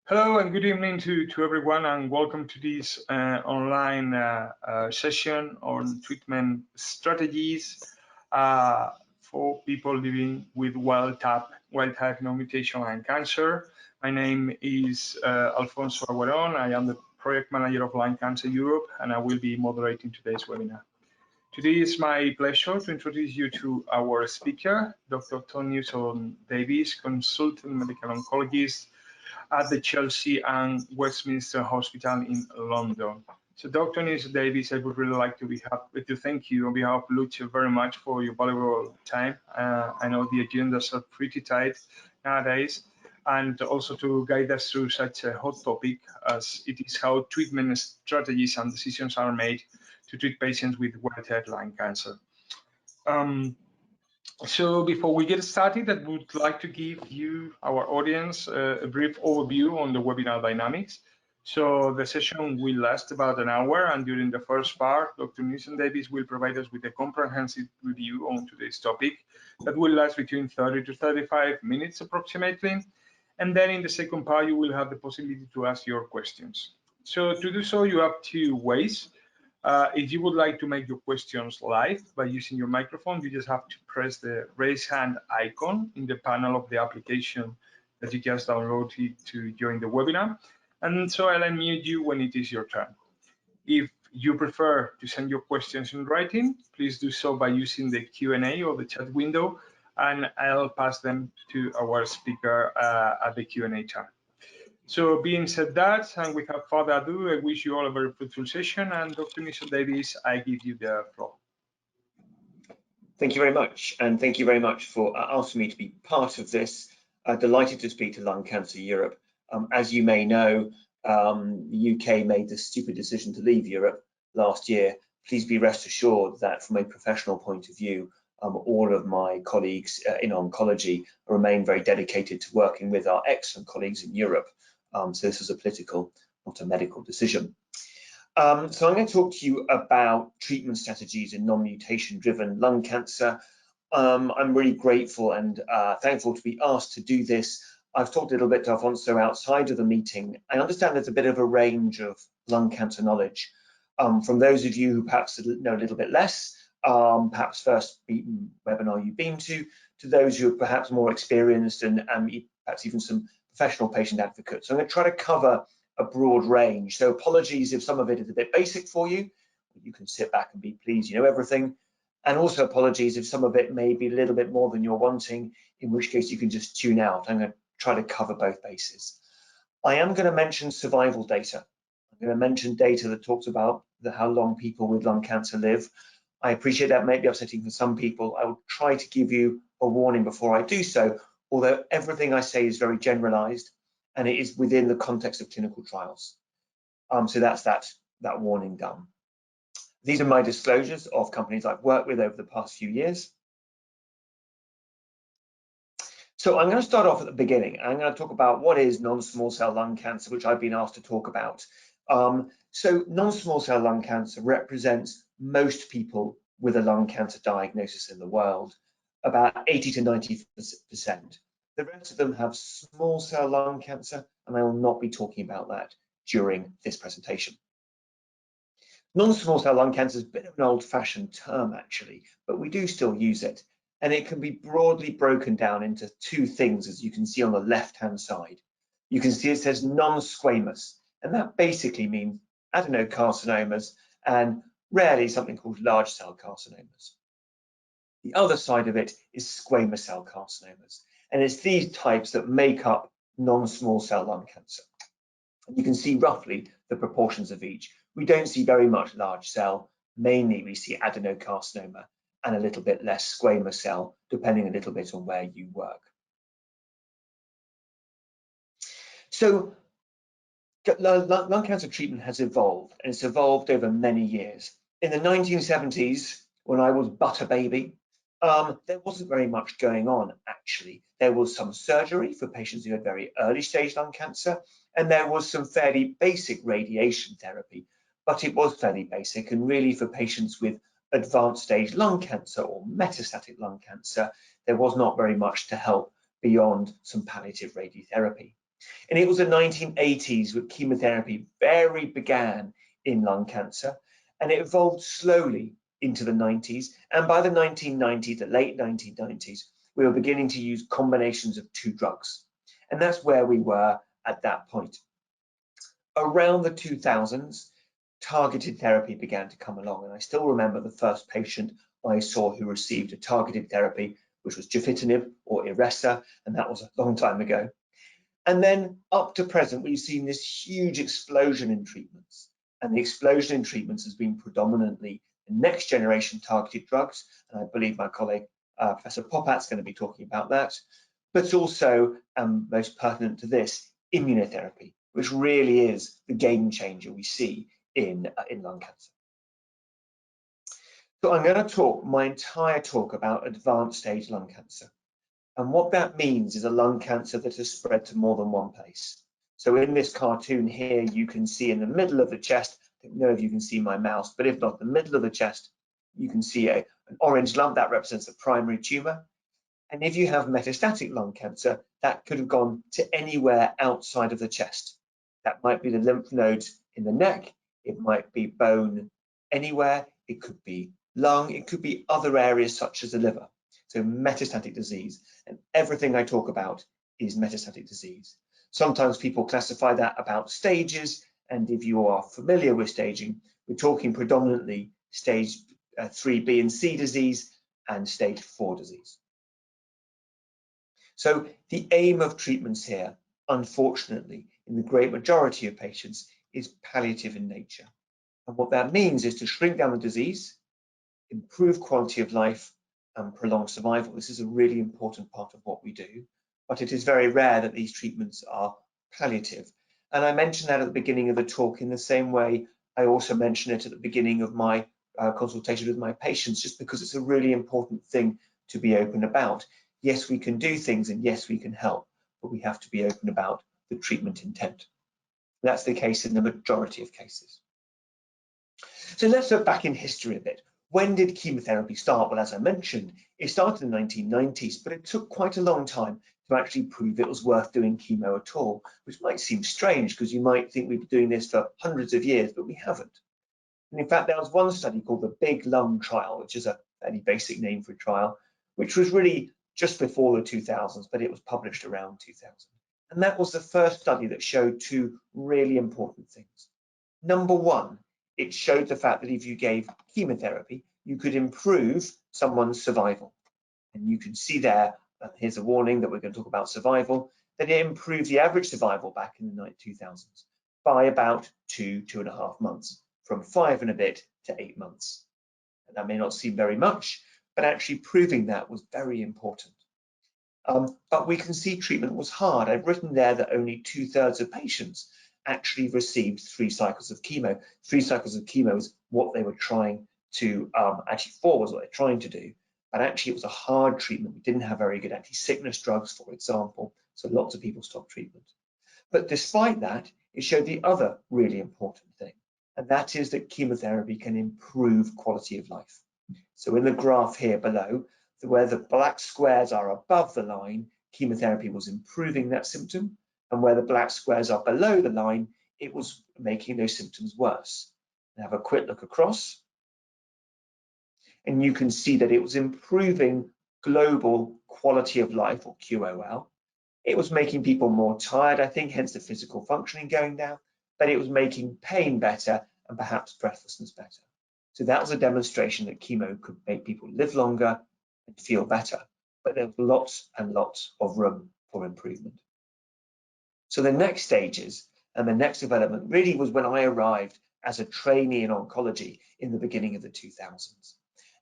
Hello and good evening to everyone, and welcome to this online session on treatment strategies for people living with wild-type non-mutation lung cancer. My name is Alfonso Aguaron. I am the project manager of Lung Cancer Europe, and I will be moderating today's webinar. Today is my pleasure to introduce you to our speaker, Dr. Tom Newson-Davies, consultant medical oncologist at the Chelsea and Westminster Hospital in London. So Dr. Newson-Davies, I would really like to thank you on behalf of Luce very much for your valuable time. I know the agendas are pretty tight nowadays, and also to guide us through such a hot topic as it is how treatment strategies and decisions are made to treat patients with wild-type lung cancer. So before we get started, I would like to give you, our audience, a brief overview on the webinar dynamics. So the session will last about an hour, and during the first part, Dr. Newson-Davies will provide us with a comprehensive review on today's topic that will last between 30 to 35 minutes approximately. And then in the second part, you will have the possibility to ask your questions. So to do so, you have two ways. If you would like to make your questions live by using your microphone, you just have to press the raise hand icon in the panel of the application that you just downloaded to join the webinar. And so I'll unmute you when it is your turn. If you prefer to send your questions in writing, please do so by using the Q&A or the chat window, and I'll pass them to our speaker at the Q&A time. So being said that, and without further ado, I wish you all a very fruitful session. And Dr. Newson-Davies, I give you the floor. Thank you very much. And thank you very much for asking me to be part of this. Delighted to speak to Lung Cancer Europe. As you may know, the UK made the stupid decision to leave Europe last year. Please be rest assured that from a professional point of view, all of my colleagues in oncology remain very dedicated to working with our excellent colleagues in Europe. So this was a political, not a medical decision. So I'm going to talk to you about treatment strategies in non-mutation driven lung cancer. I'm really grateful and thankful to be asked to do this. I've talked a little bit to Alfonso outside of the meeting. I understand there's a bit of a range of lung cancer knowledge. From those of you who perhaps know a little bit less, perhaps first webinar you've been to those who are perhaps more experienced and perhaps even some professional patient advocates. So I'm going to try to cover a broad range. So apologies if some of it is a bit basic for you. You can sit back and be pleased you know everything. And also apologies if some of it may be a little bit more than you're wanting, in which case you can just tune out. I'm going to try to cover both bases. I am going to mention survival data. I'm going to mention data that talks about how long people with lung cancer live. I appreciate that may be upsetting for some people. I will try to give you a warning before I do so, although everything I say is very generalized and it is within the context of clinical trials. So that's that warning done. These are my disclosures of companies I've worked with over the past few years. So I'm going to start off at the beginning. I'm going to talk about what is non-small cell lung cancer, which I've been asked to talk about. So non-small cell lung cancer represents most people with a lung cancer diagnosis in the world, about 80 to 90%. The rest of them have small cell lung cancer, and I will not be talking about that during this presentation. Non-small cell lung cancer is a bit of an old-fashioned term, actually, but we do still use it. And it can be broadly broken down into two things, as you can see on the left-hand side. You can see it says non-squamous, and that basically means adenocarcinomas and rarely something called large cell carcinomas. The other side of it is squamous cell carcinomas, and it's these types that make up non-small cell lung cancer. You can see roughly the proportions of each. We don't see very much large cell, mainly we see adenocarcinoma and a little bit less squamous cell, depending a little bit on where you work. So lung cancer treatment has evolved, and it's evolved over many years. In the 1970s, when I was but a baby, there wasn't very much going on, actually. There was some surgery for patients who had very early stage lung cancer, and there was some fairly basic radiation therapy, but it was fairly basic, and really for patients with advanced stage lung cancer or metastatic lung cancer, there was not very much to help beyond some palliative radiotherapy. And it was the 1980s that chemotherapy began in lung cancer, and it evolved slowly into the 90s. And by the 1990s, the late 1990s, we were beginning to use combinations of 2 drugs. And that's where we were at that point. Around the 2000s, targeted therapy began to come along. And I still remember the first patient I saw who received a targeted therapy, which was gefitinib or Iressa, and that was a long time ago. And then up to present, we've seen this huge explosion in treatments. And the explosion in treatments has been predominantly the next generation targeted drugs. And I believe my colleague, Professor Popat's going to be talking about that. But also, most pertinent to this, immunotherapy, which really is the game changer we see in lung cancer. So I'm going to talk my entire talk about advanced stage lung cancer. And what that means is a lung cancer that has spread to more than one place. So in this cartoon here, you can see in the middle of the chest, I don't know if you can see my mouse, but if not, the middle of the chest, you can see an orange lump that represents the primary tumor. And if you have metastatic lung cancer, that could have gone to anywhere outside of the chest. That might be the lymph nodes in the neck, it might be bone anywhere, it could be lung, it could be other areas such as the liver. So metastatic disease, and everything I talk about is metastatic disease. Sometimes people classify that about stages, and if you are familiar with staging, we're talking predominantly stage 3B and C disease and stage 4 disease. So the aim of treatments here, unfortunately, in the great majority of patients, is palliative in nature. And what that means is to shrink down the disease, improve quality of life, and prolong survival. This is a really important part of what we do, but it is very rare that these treatments are palliative. And I mentioned that at the beginning of the talk in the same way I also mention it at the beginning of my consultation with my patients, just because it's a really important thing to be open about. Yes, we can do things, and yes, we can help, but we have to be open about the treatment intent. That's the case in the majority of cases. So let's look back in history a bit. When did chemotherapy start? Well, as I mentioned, it started in the 1990s, but it took quite a long time to actually prove it was worth doing chemo at all, which might seem strange because you might think we've been doing this for hundreds of years, but we haven't. And in fact, there was one study called the Big Lung Trial, which is a fairly basic name for a trial, which was really just before the 2000s, but it was published around 2000. And that was the first study that showed 2 really important things. Number one, it showed the fact that if you gave chemotherapy, you could improve someone's survival. And you can see there, here's a warning that we're going to talk about survival, that it improved the average survival back in the 2000s by about 2.5 months, from 5 and a bit to 8 months. And that may not seem very much, but actually proving that was very important. But we can see treatment was hard. I've written there that only 2/3 of patients actually received 3 cycles of chemo. 3 cycles of chemo is what they were trying to, was what they're trying to do. But actually it was a hard treatment. We didn't have very good anti-sickness drugs, for example, so lots of people stopped treatment. But despite that, it showed the other really important thing, and that is that chemotherapy can improve quality of life. So in the graph here below, where the black squares are above the line, chemotherapy was improving that symptom, and where the black squares are below the line, it was making those symptoms worse. And have a quick look across, and you can see that it was improving global quality of life, or QOL. It was making people more tired, I think, hence the physical functioning going down, but it was making pain better and perhaps breathlessness better. So that was a demonstration that chemo could make people live longer and feel better, but there was lots and lots of room for improvement. So the next stages and the next development really was when I arrived as a trainee in oncology in the beginning of the 2000s.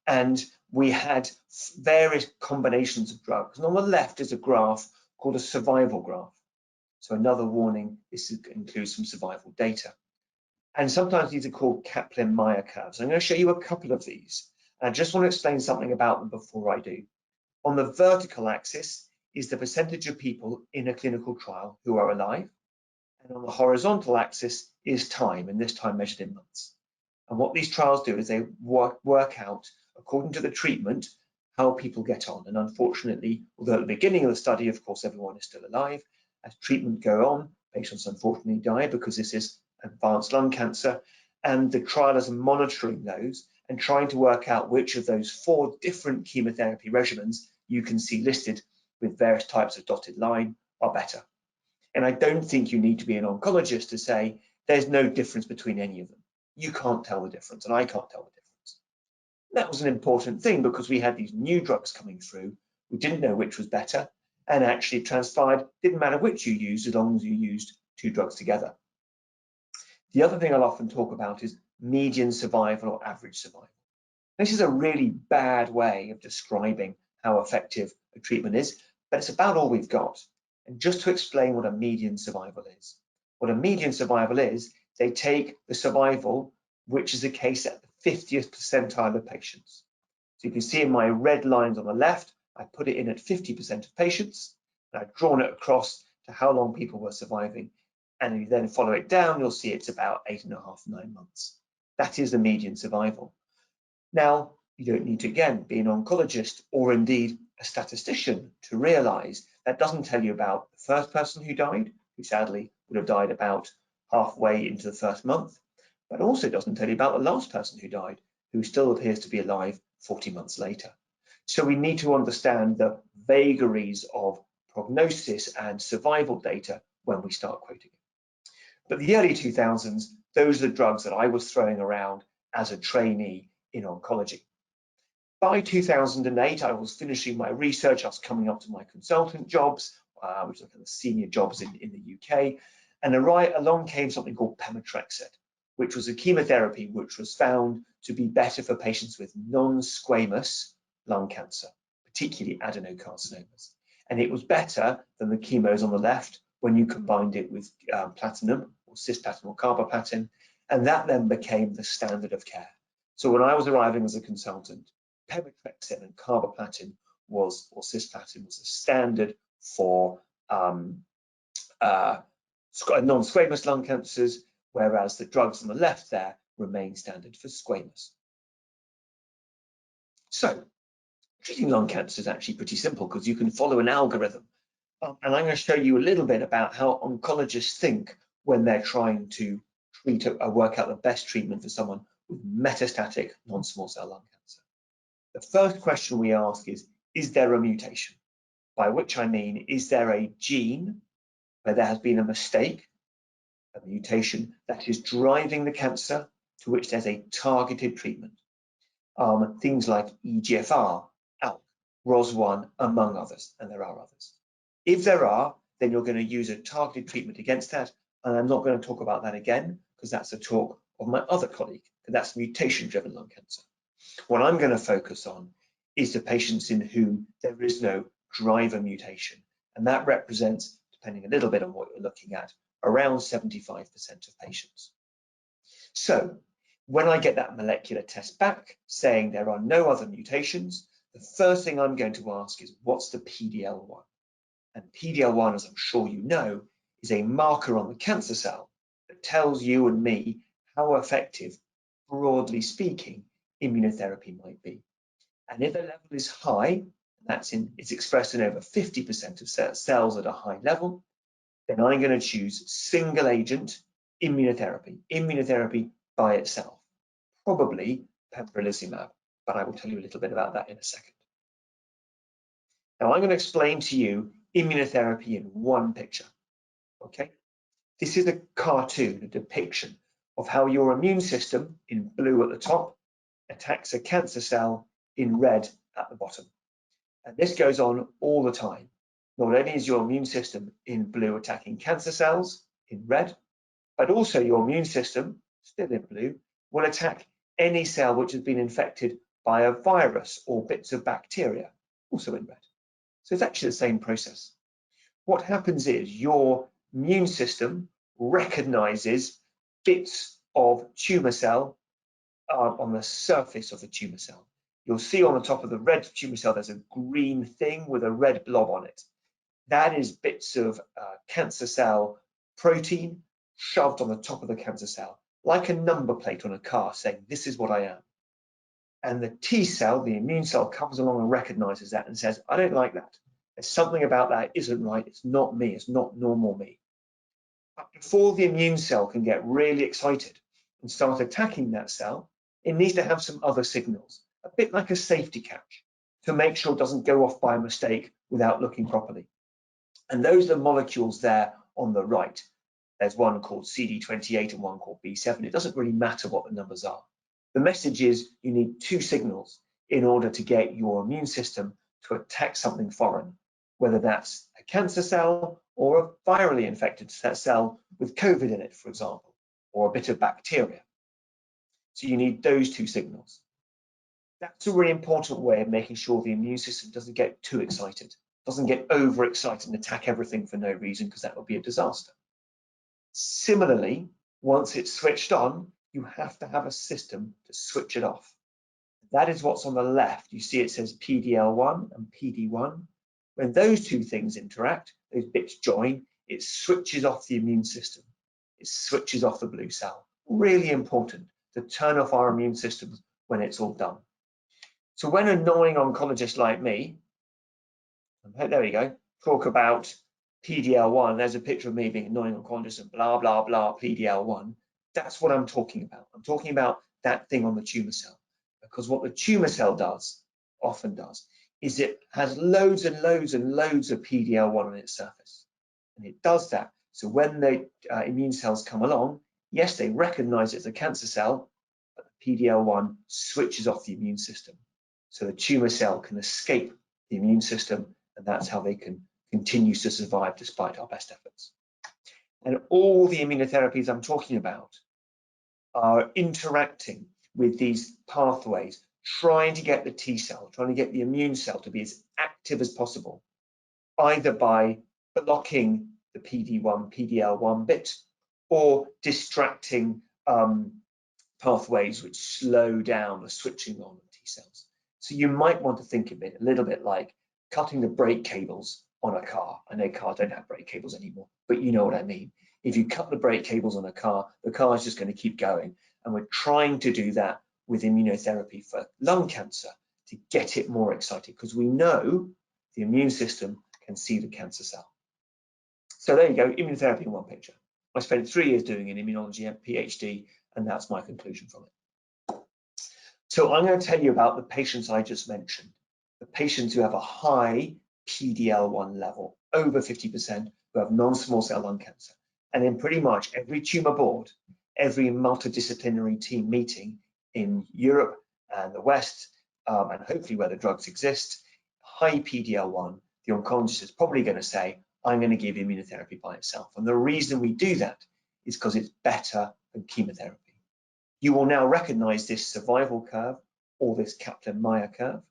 And we had various combinations of drugs. And on the left is a graph called a survival graph. So another warning, this includes some survival data. And sometimes these are called Kaplan-Meier curves. I'm going to show you a couple of these. I just want to explain something about them before I do. On the vertical axis is the percentage of people in a clinical trial who are alive. And on the horizontal axis is time, and this time measured in months. And what these trials do is they work out, according to the treatment, how people get on. And unfortunately, although at the beginning of the study, of course, everyone is still alive, as treatment go on, patients unfortunately die because this is advanced lung cancer, and the trialists are monitoring those and trying to work out which of those 4 different chemotherapy regimens you can see listed with various types of dotted line are better. And I don't think you need to be an oncologist to say there's no difference between any of them. You can't tell the difference, and I can't tell the difference. That was an important thing because we had these new drugs coming through. We didn't know which was better, and actually it transpired, didn't matter which you used as long as you used 2 drugs together. The other thing I'll often talk about is median survival or average survival. This is a really bad way of describing how effective a treatment is, but it's about all we've got. And just to explain what a median survival is. What a median survival is, they take the survival, which is the case at the 50th percentile of patients. So you can see in my red lines on the left, I put it in at 50% of patients, and I've drawn it across to how long people were surviving. And if you then follow it down, you'll see it's about 8.5, 9 months. That is the median survival. Now, you don't need to, again, be an oncologist or indeed a statistician to realize that doesn't tell you about the first person who died, who sadly would have died about halfway into the first month, but also doesn't tell you about the last person who died, who still appears to be alive 40 months later. So we need to understand the vagaries of prognosis and survival data when we start quoting it. But the early 2000s, those are the drugs that I was throwing around as a trainee in oncology. By 2008, I was finishing my research. I was coming up to my consultant jobs, which are kind of senior jobs in the UK. And along came something called pemetrexed, which was a chemotherapy which was found to be better for patients with non-squamous lung cancer, particularly adenocarcinomas. And it was better than the chemos on the left when you combined it with platinum or cisplatin or carboplatin, and that then became the standard of care. So when I was arriving as a consultant, pemetrexed and carboplatin or cisplatin was a standard for non-squamous lung cancers, whereas the drugs on the left there remain standard for squamous. So treating lung cancer is actually pretty simple because you can follow an algorithm. And I'm going to show you a little bit about how oncologists think when they're trying to work out the best treatment for someone with metastatic non-small cell lung cancer. The first question we ask is there a mutation? By which I mean, is there a gene where there has been a mistake, a mutation that is driving the cancer to which there's a targeted treatment? Things like EGFR, ALK, ROS1, among others, and there are others. If there are, then you're going to use a targeted treatment against that, and I'm not going to talk about that again because that's a talk of my other colleague, and that's mutation-driven lung cancer. What I'm going to focus on is the patients in whom there is no driver mutation, and that represents, depending a little bit on what you're looking at, around 75% of patients. So when I get that molecular test back saying there are no other mutations, the first thing I'm going to ask is what's the PD-L1? And PD-L1, as I'm sure you know, is a marker on the cancer cell that tells you and me how effective, broadly speaking, immunotherapy might be. And if the level is high, it's expressed in over 50% of cells at a high level, then I'm going to choose single agent immunotherapy by itself, probably pembrolizumab, but I will tell you a little bit about that in a second. Now I'm going to explain to you immunotherapy in one picture, okay? This is a cartoon, a depiction of how your immune system, in blue at the top, attacks a cancer cell in red at the bottom. And this goes on all the time. Not only is your immune system in blue attacking cancer cells in red, but also your immune system, still in blue, will attack any cell which has been infected by a virus or bits of bacteria, also in red. So it's actually the same process. What happens is your immune system recognizes bits of tumor cell on the surface of the tumor cell. You'll see on the top of the red tumor cell, there's a green thing with a red blob on it. That is bits of cancer cell protein shoved on the top of the cancer cell, like a number plate on a car saying, this is what I am. And the T cell, the immune cell, comes along and recognizes that and says, I don't like that. There's something about that isn't right. It's not me. It's not normal me. But before the immune cell can get really excited and start attacking that cell, it needs to have some other signals, a bit like a safety catch, to make sure it doesn't go off by mistake without looking properly. And those are the molecules there on the right. There's one called CD28 and one called B7. It doesn't really matter what the numbers are. The message is you need two signals in order to get your immune system to attack something foreign, whether that's a cancer cell or a virally infected cell with COVID in it, for example, or a bit of bacteria. So you need those two signals. That's a really important way of making sure the immune system doesn't get too excited, doesn't get overexcited and attack everything for no reason, because that would be a disaster. Similarly, once it's switched on, you have to have a system to switch it off. That is what's on the left. You see it says PD-L1 and PD-1. When those two things interact, those bits join, it switches off the immune system. It switches off the blue cell. Really important to turn off our immune system when it's all done. So when annoying oncologists like me, there we go, talk about PD-L1, there's a picture of me being an annoying oncologist and blah, blah, blah, PD-L1. That's what I'm talking about. I'm talking about that thing on the tumor cell. Because what the tumor cell does, often does, is it has loads and loads and loads of PD-L1 on its surface. And it does that. So when the immune cells come along, yes, they recognize it's a cancer cell, but the PD-L1 switches off the immune system. So the tumor cell can escape the immune system, and that's how they can continue to survive despite our best efforts. And all the immunotherapies I'm talking about are interacting with these pathways, trying to get the T cell, trying to get the immune cell to be as active as possible, either by blocking the PD-1, PD-L1 bit, or distracting pathways which slow down the switching on of T cells. So you might want to think of it a little bit like cutting the brake cables on a car. I know cars don't have brake cables anymore, but you know what I mean. If you cut the brake cables on a car, the car is just going to keep going. And we're trying to do that with immunotherapy for lung cancer to get it more excited, because we know the immune system can see the cancer cell. So there you go, immunotherapy in one picture. I spent 3 years doing an immunology PhD, and that's my conclusion from it. So I'm going to tell you about the patients I just mentioned, the patients who have a high PD-L1 level, over 50%, who have non-small cell lung cancer. And in pretty much every tumor board, every multidisciplinary team meeting in Europe and the West, and hopefully where the drugs exist, high PD-L1, the oncologist is probably going to say, I'm going to give immunotherapy by itself. And the reason we do that is because it's better than chemotherapy. You will now recognize this survival curve or this Kaplan-Meier curve,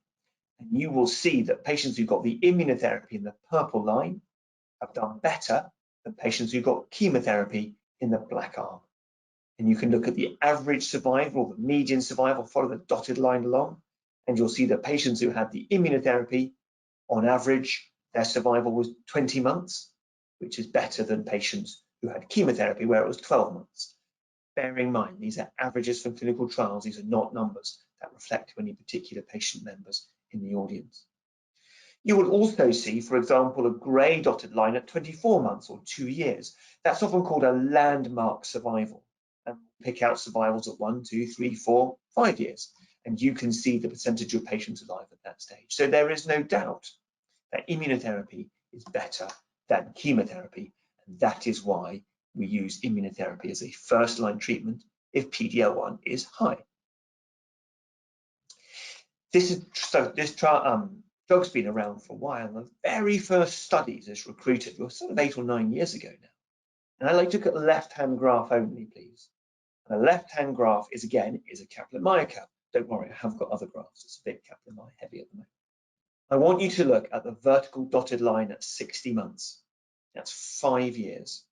and you will see that patients who got the immunotherapy in the purple line have done better than patients who got chemotherapy in the black arm. And you can look at the average survival or the median survival, follow the dotted line along, and you'll see that patients who had the immunotherapy, on average, their survival was 20 months, which is better than patients who had chemotherapy, where it was 12 months. Bearing in mind, these are averages from clinical trials. These are not numbers that reflect any particular patient members in the audience. You will also see, for example, a grey dotted line at 24 months or 2 years. That's often called a landmark survival. And pick out survivals at 1, 2, 3, 4, 5 years. And you can see the percentage of patients alive at that stage. So there is no doubt that immunotherapy is better than chemotherapy. And that is why we use immunotherapy as a first-line treatment if PD-L1 is high. This drug's been around for a while. The very first studies it's recruited were sort of 8 or 9 years ago now. And I'd like to look at the left-hand graph only, please. The left-hand graph is, again, a Kaplan-Meier curve. Don't worry, I have got other graphs. It's a bit Kaplan-Meier heavy at the moment. I want you to look at the vertical dotted line at 60 months. That's 5 years.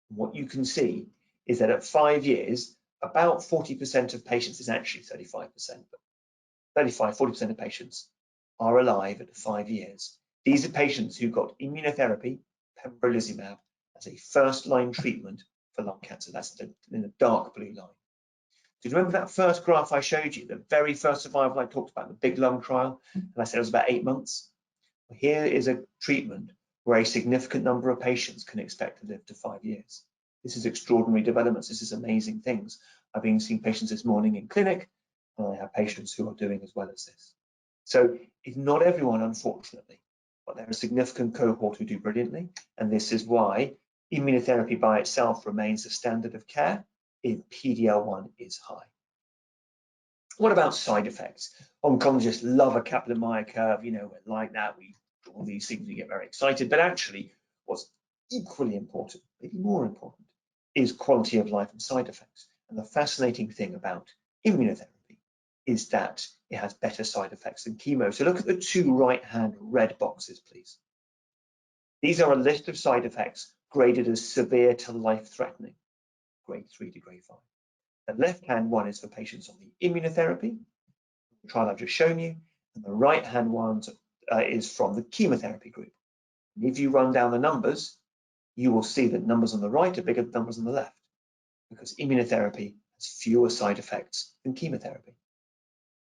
And what you can see is that at 5 years, about 40% of patients, is actually 35%, but 40% of patients are alive at 5 years. These are patients who got immunotherapy, pembrolizumab, as a first-line treatment for lung cancer. That's in the dark blue line. Do you remember that first graph I showed you, the very first survival I talked about, the big lung trial, and I said it was about 8 months? Here is a treatment where a significant number of patients can expect to live to 5 years. This is extraordinary developments. This is amazing things. I've been seeing patients this morning in clinic, and I have patients who are doing as well as this. So it's not everyone, unfortunately, but there are a significant cohort who do brilliantly, and this is why immunotherapy by itself remains the standard of care if PD-L1 is high. What about side effects? Oncologists love a Kaplan-Meier curve, you know, like that, we draw these things, we get very excited, but actually what's equally important, maybe more important, is quality of life and side effects. And the fascinating thing about immunotherapy is that it has better side effects than chemo. So look at the two right-hand red boxes, please. These are a list of side effects graded as severe to life-threatening, grade 3 to grade 5. The left-hand one is for patients on the immunotherapy, the trial I've just shown you, and the right-hand one is from the chemotherapy group. And if you run down the numbers, you will see that numbers on the right are bigger than numbers on the left, because immunotherapy has fewer side effects than chemotherapy.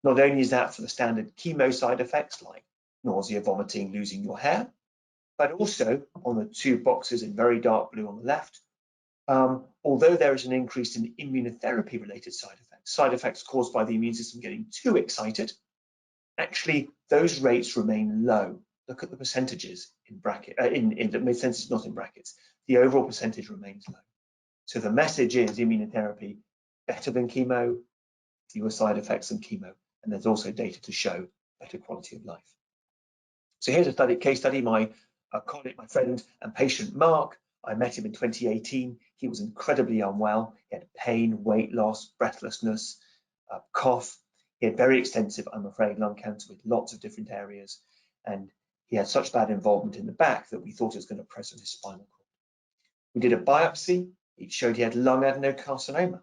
Not only is that for the standard chemo side effects like nausea, vomiting, losing your hair, but also on the two boxes in very dark blue on the left, although there is an increase in immunotherapy-related side effects caused by the immune system getting too excited, actually those rates remain low. Look at the percentages in bracket, the percentages not in brackets. The overall percentage remains low. So the message is immunotherapy better than chemo, fewer side effects than chemo, and there's also data to show better quality of life. So here's a case study. My colleague, my friend and patient Mark, I met him in 2018. He was incredibly unwell. He had pain, weight loss, breathlessness, cough. He had very extensive, I'm afraid, lung cancer with lots of different areas. And he had such bad involvement in the back that we thought it was going to press on his spinal cord. We did a biopsy. It showed he had lung adenocarcinoma.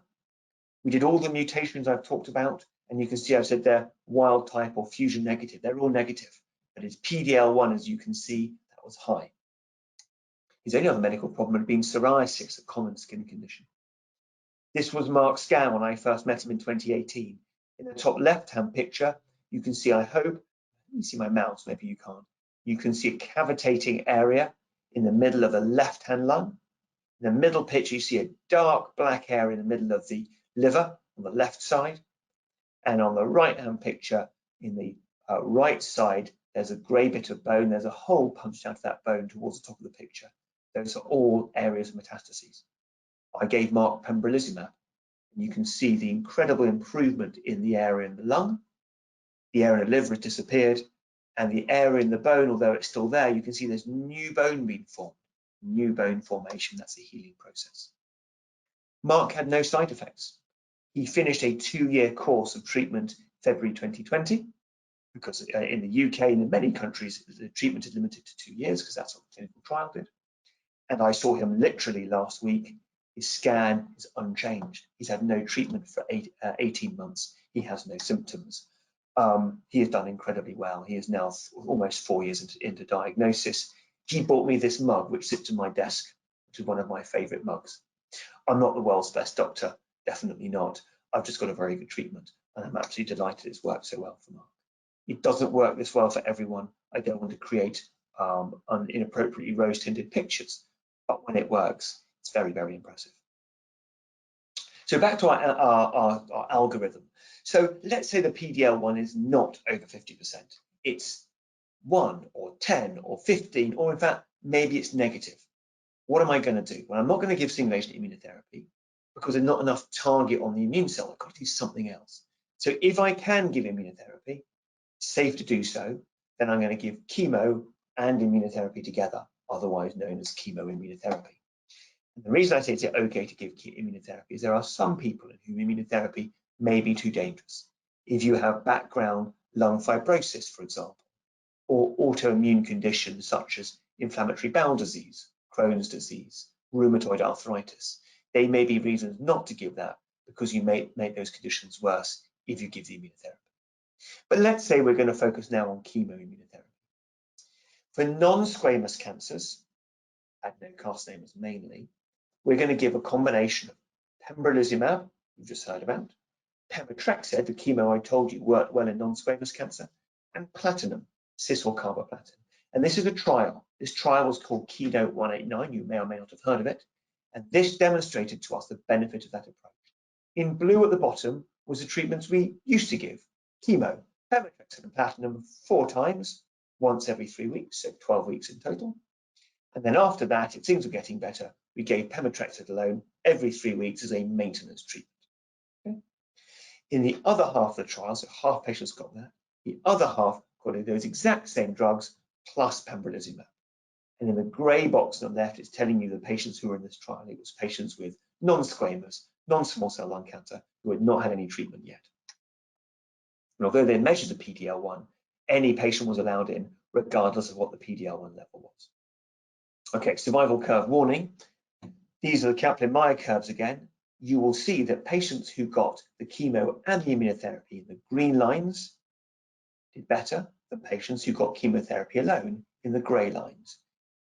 We did all the mutations I've talked about, and you can see I've said they're wild type or fusion negative. They're all negative, but his PD-L1, as you can see, that was high. His only other medical problem had been psoriasis, a common skin condition. This was Mark's scan when I first met him in 2018. In the top left-hand picture, you can see, I hope, you see my mouse, maybe you can't. You can see a cavitating area in the middle of the left-hand lung. In the middle picture, you see a dark black area in the middle of the liver on the left side. And on the right-hand picture, in the right side, there's a grey bit of bone. There's a hole punched out of that bone towards the top of the picture. Those are all areas of metastases. I gave Mark pembrolizumab, and you can see the incredible improvement in the area in the lung. The area in the liver has disappeared, and the area in the bone, although it's still there, you can see there's new bone being formed. New bone formation, that's a healing process. Mark had no side effects. He finished a 2-year course of treatment February 2020, because in the UK and in many countries, the treatment is limited to 2 years, because that's what the clinical trial did. And I saw him literally last week. His scan is unchanged. He's had no treatment for 18 months. He has no symptoms. He has done incredibly well. He is now almost 4 years into diagnosis. He bought me this mug, which sits on my desk, which is one of my favorite mugs. I'm not the world's best doctor, definitely not. I've just got a very good treatment, and I'm absolutely delighted it's worked so well for Mark. It doesn't work this well for everyone. I don't want to create inappropriately rose-tinted pictures, but when it works, it's very, very impressive. So back to our algorithm. So let's say the PD-L1 is not over 50%. It's 1 or 10 or 15, or in fact, maybe it's negative. What am I going to do? Well, I'm not going to give single-agent immunotherapy because there's not enough target on the immune cell. I've got to do something else. So if I can give immunotherapy, it's safe to do so, then I'm going to give chemo and immunotherapy together, otherwise known as chemoimmunotherapy. And the reason I say it's okay to give immunotherapy is there are some people in whom immunotherapy may be too dangerous. If you have background lung fibrosis, for example, or autoimmune conditions such as inflammatory bowel disease, Crohn's disease, rheumatoid arthritis, they may be reasons not to give that because you may make those conditions worse if you give the immunotherapy. But let's say we're going to focus now on chemoimmunotherapy. For non-squamous cancers, adenocarcinomas mainly, we're going to give a combination of pembrolizumab, you've just heard about, pemetrexed, the chemo I told you worked well in non-squamous cancer, and platinum, cis or carboplatin. And this is a trial. This trial was called Keynote 189. You may or may not have heard of it. And this demonstrated to us the benefit of that approach. In blue at the bottom was the treatments we used to give: chemo, pemetrexed and platinum 4 times, once every 3 weeks, so 12 weeks in total. And then after that, if things were getting better, we gave pemetrexed alone every 3 weeks as a maintenance treatment. Okay? In the other half of the trial, so half patients got that, the other half got those exact same drugs plus pembrolizumab. And in the grey box on the left, it's telling you the patients who were in this trial. It was patients with non-squamous, non-small cell lung cancer who had not had any treatment yet. And although they measured the PD-L1, any patient was allowed in regardless of what the PD-L1 level was. Okay, survival curve warning. These are the Kaplan-Meier curves again. You will see that patients who got the chemo and the immunotherapy in the green lines did better than patients who got chemotherapy alone in the grey lines.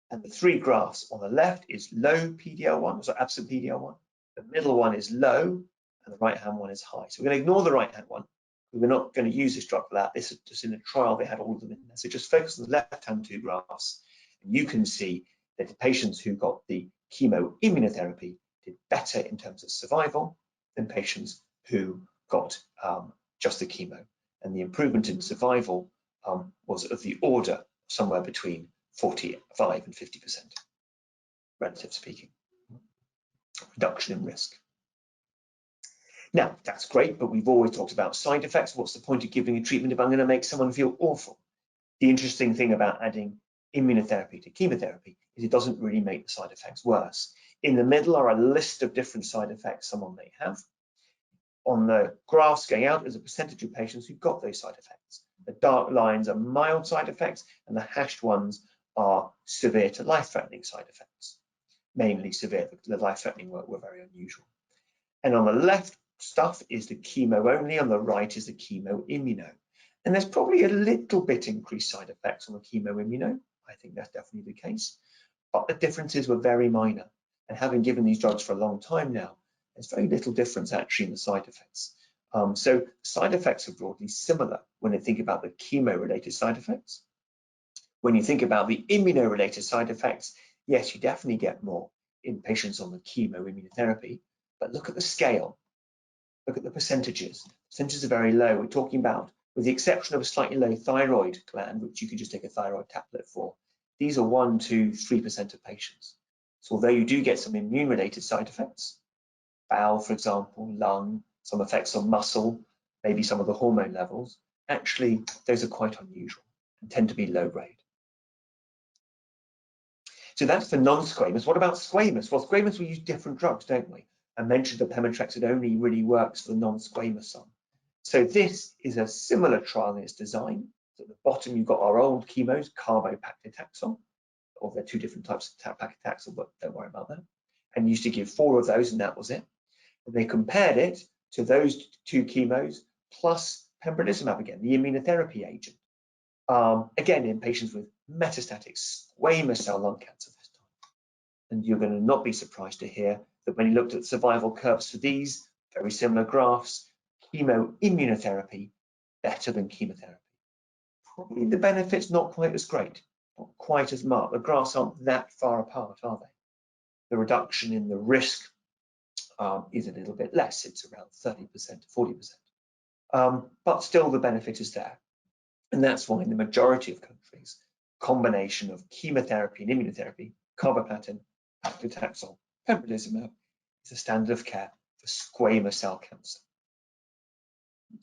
And the 3 graphs on the left is low PD-L1, so absent PD-L1. The middle one is low, and the right-hand one is high. So we're going to ignore the right-hand one. We're not going to use this drug for that. This is just in a trial, they had all of them in there. So just focus on the left-hand 2 graphs, and you can see that the patients who got the chemo immunotherapy did better in terms of survival than patients who got just the chemo. And the improvement in survival was of the order somewhere between 45 and 50%, relative speaking. Reduction in risk. Now, that's great, but we've always talked about side effects. What's the point of giving a treatment if I'm going to make someone feel awful? The interesting thing about adding immunotherapy to chemotherapy is it doesn't really make the side effects worse. In the middle are a list of different side effects someone may have. On the graphs going out is a percentage of patients who've got those side effects. The dark lines are mild side effects, and the hashed ones are severe to life-threatening side effects. Mainly severe, the life-threatening were very unusual. And on the left stuff is the chemo only, on the right is the chemo immuno. And there's probably a little bit increased side effects on the chemo immuno. I think that's definitely the case. But the differences were very minor. And having given these drugs for a long time now, there's very little difference actually in the side effects. So side effects are broadly similar when you think about the chemo-related side effects. When you think about the immuno-related side effects, yes, you definitely get more in patients on the chemo immunotherapy, but look at the scale. Look at the percentages. Percentages are very low. We're talking about, with the exception of a slightly low thyroid gland, which you could just take a thyroid tablet for, these are 1, 2, 3% of patients. So although you do get some immune-related side effects, bowel, for example, lung, some effects on muscle, maybe some of the hormone levels, actually, those are quite unusual and tend to be low grade. So that's for non-squamous. What about squamous? Well, squamous, we use different drugs, don't we? I mentioned that pemetrexed only really works for the non-squamous arm. So this is a similar trial in its design. So at the bottom, you've got our old chemos, carbopaclitaxel, or they're 2 different types of paclitaxel, but don't worry about that. And used to give 4 of those, and that was it. And they compared it to those 2 chemos plus pembrolizumab again, the immunotherapy agent. Again, in patients with metastatic squamous cell lung cancer this time. And you're going to not be surprised to hear that when you looked at survival curves for these very similar graphs, chemoimmunotherapy better than chemotherapy. Probably the benefits not quite as great, not quite as marked. The graphs aren't that far apart, are they? The reduction in the risk is a little bit less. It's around 30% to 40%. But still the benefit is there. And that's why in the majority of countries, combination of chemotherapy and immunotherapy, carboplatin, paclitaxel, pembrolizumab, is a standard of care for squamous cell cancer.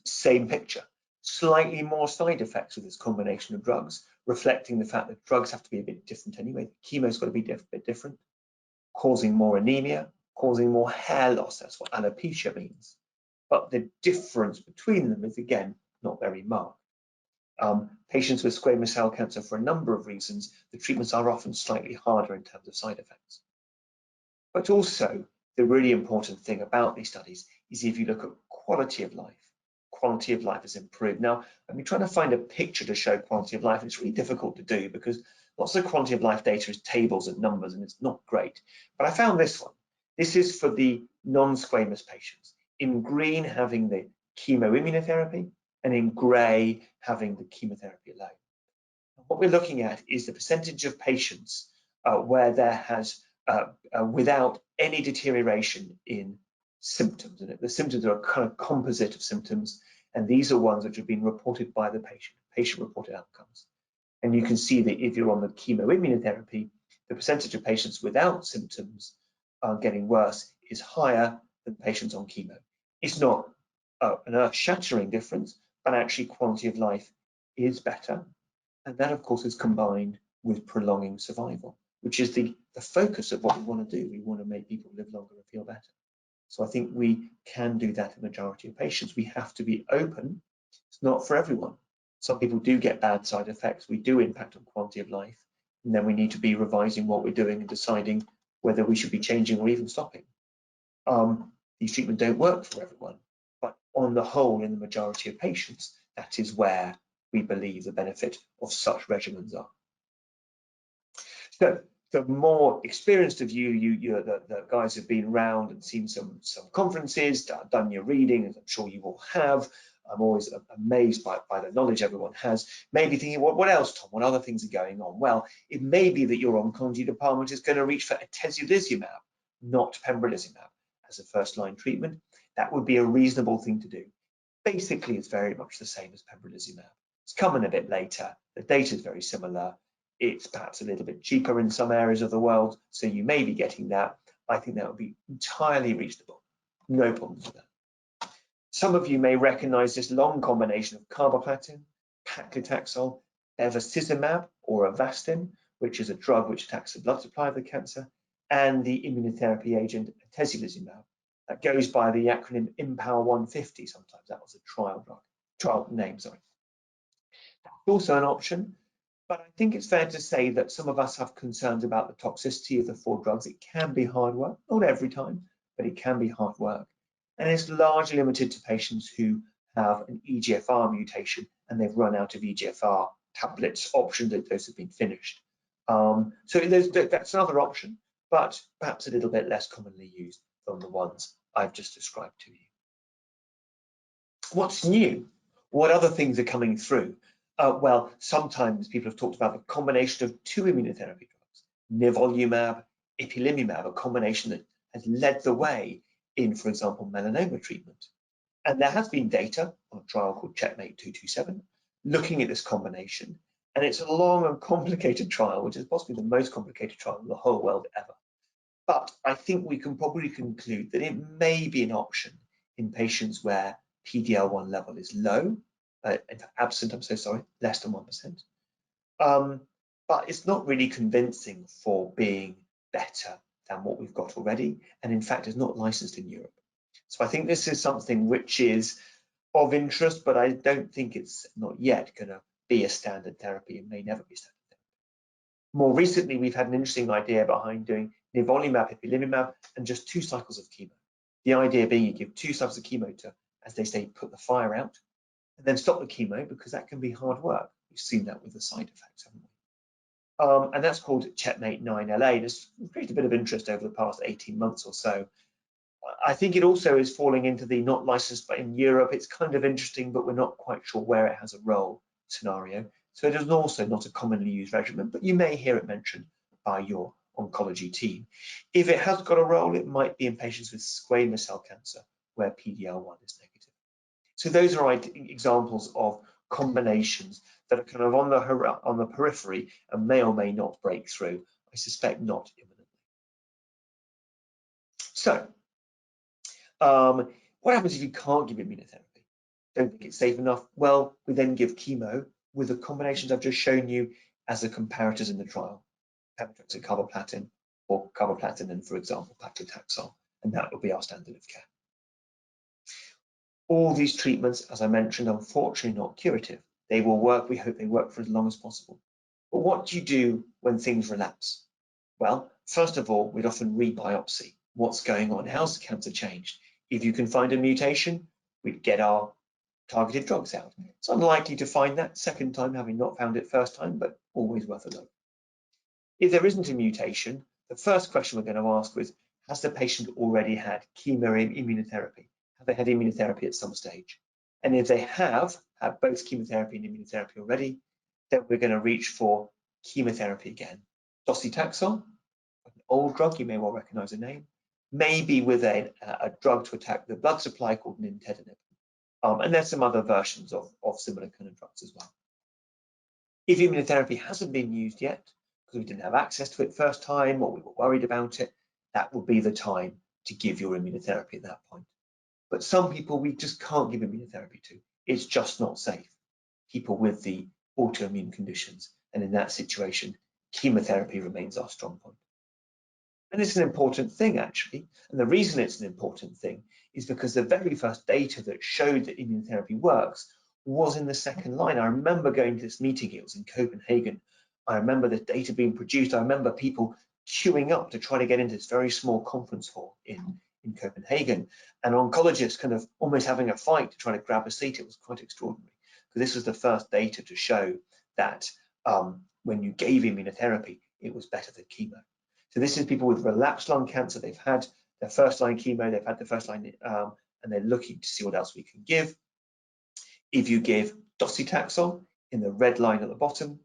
Same picture, slightly more side effects with this combination of drugs, reflecting the fact that drugs have to be a bit different anyway. The chemo's got to be a bit different, causing more anemia, causing more hair loss. That's what alopecia means. But the difference between them is, again, not very marked. Patients with squamous cell cancer, for a number of reasons, the treatments are often slightly harder in terms of side effects. But also, the really important thing about these studies is if you look at quality of life has improved. Now, I've been trying to find a picture to show quality of life, and it's really difficult to do because lots of quality of life data is tables and numbers, and it's not great. But I found this one. This is for the non-squamous patients. In green, having the chemoimmunotherapy, and in grey, having the chemotherapy alone. What we're looking at is the percentage of patients where there has, without any deterioration in symptoms. And the symptoms are a kind of composite of symptoms, and these are ones which have been reported by the patient-reported outcomes. And you can see that if you're on the chemoimmunotherapy, the percentage of patients without symptoms getting worse is higher than patients on chemo. It's not an earth-shattering difference, but actually quality of life is better. And that, of course, is combined with prolonging survival, which is the focus of what we want to do. We want to make people live longer and feel better. So I think we can do that in the majority of patients. We have to be open. It's not for everyone. Some people do get bad side effects. We do impact on quality of life. And then we need to be revising what we're doing and deciding whether we should be changing or even stopping. These treatments don't work for everyone, but on the whole, in the majority of patients, that is where we believe the benefit of such regimens are. So the more experienced of you, the guys have been around and seen some conferences, done your reading, as I'm sure you all have. I'm always amazed by the knowledge everyone has. Maybe thinking, what else, Tom? What other things are going on? Well, it may be that your oncology department is going to reach for atezolizumab, not pembrolizumab, as a first-line treatment. That would be a reasonable thing to do. Basically, it's very much the same as pembrolizumab. It's coming a bit later. The data is very similar. It's perhaps a little bit cheaper in some areas of the world, so you may be getting that. I think that would be entirely reasonable. No problems with that. Some of you may recognize this long combination of carboplatin, paclitaxel, bevacizumab or Avastin, which is a drug which attacks the blood supply of the cancer, and the immunotherapy agent atezolizumab. That goes by the acronym IMpower150 sometimes. That was a trial name, sorry. That's also an option, but I think it's fair to say that some of us have concerns about the toxicity of the 4 drugs. It can be hard work, not every time, but it can be hard work. And it's largely limited to patients who have an EGFR mutation and they've run out of EGFR tablets options, that those have been finished. So that's another option, but perhaps a little bit less commonly used than the ones I've just described to you. What's new? What other things are coming through? Well, sometimes people have talked about the combination of 2 immunotherapy drugs, nivolumab, ipilimumab, a combination that has led the way in, for example, melanoma treatment. And there has been data on a trial called Checkmate 227 looking at this combination. And it's a long and complicated trial, which is possibly the most complicated trial in the whole world ever. But I think we can probably conclude that it may be an option in patients where PD-L1 level is low, absent, I'm so sorry, less than 1%. But it's not really convincing for being better than what we've got already. And in fact, it's not licensed in Europe. So I think this is something which is of interest, but I don't think it's not yet going to be a standard therapy. It may never be standard therapy. More recently, we've had an interesting idea behind doing nivolumab, ipilimumab, and just 2 cycles of chemo. The idea being you give 2 cycles of chemo to, as they say, put the fire out, and then stop the chemo, because that can be hard work. We've seen that with the side effects, haven't we? And that's called Checkmate 9LA. It's created a bit of interest over the past 18 months or so. I think it also is falling into the not licensed, but in Europe, it's kind of interesting, but we're not quite sure where it has a role scenario. So it is also not a commonly used regimen, but you may hear it mentioned by your oncology team. If it has got a role, it might be in patients with squamous cell cancer where PD-L1 is negative. So those are examples of combinations that are kind of on the periphery and may or may not break through. I suspect not imminently. So what happens if you can't give immunotherapy? Don't think it's safe enough? Well, we then give chemo with the combinations I've just shown you as the comparators in the trial, pemetrexed carboplatin or carboplatin and, for example, paclitaxel, and that will be our standard of care. All these treatments, as I mentioned, are unfortunately not curative. They will work. We hope they work for as long as possible. But what do you do when things relapse? Well, first of all, we'd often rebiopsy. What's going on? How's the cancer changed? If you can find a mutation, we'd get our targeted drugs out. It's unlikely to find that second time, having not found it first time, but always worth a look. If there isn't a mutation, the first question we're going to ask is, has the patient already had chemoimmunotherapy? Have they had immunotherapy at some stage? And if they have had both chemotherapy and immunotherapy already, then we're going to reach for chemotherapy again. Docetaxel, an old drug, you may well recognize the name, maybe with a drug to attack the blood supply called nintedanib. And there's some other versions of similar kind of drugs as well. If immunotherapy hasn't been used yet, because we didn't have access to it first time or we were worried about it, that would be the time to give your immunotherapy at that point. But some people we just can't give immunotherapy to. It's just not safe. People with the autoimmune conditions. And in that situation, chemotherapy remains our strong point. And it's an important thing, actually. And the reason it's an important thing is because the very first data that showed that immunotherapy works was in the second line. I remember going to this meeting, it was in Copenhagen. I remember the data being produced. I remember people queuing up to try to get into this very small conference hall in Copenhagen, and oncologists kind of almost having a fight to try to grab a seat. It was quite extraordinary, because this was the first data to show that when you gave immunotherapy, it was better than chemo. So this is people with relapsed lung cancer. They've had their first line chemo, they've had the first line, and they're looking to see what else we can give. If you give docetaxel in the red line at the bottom,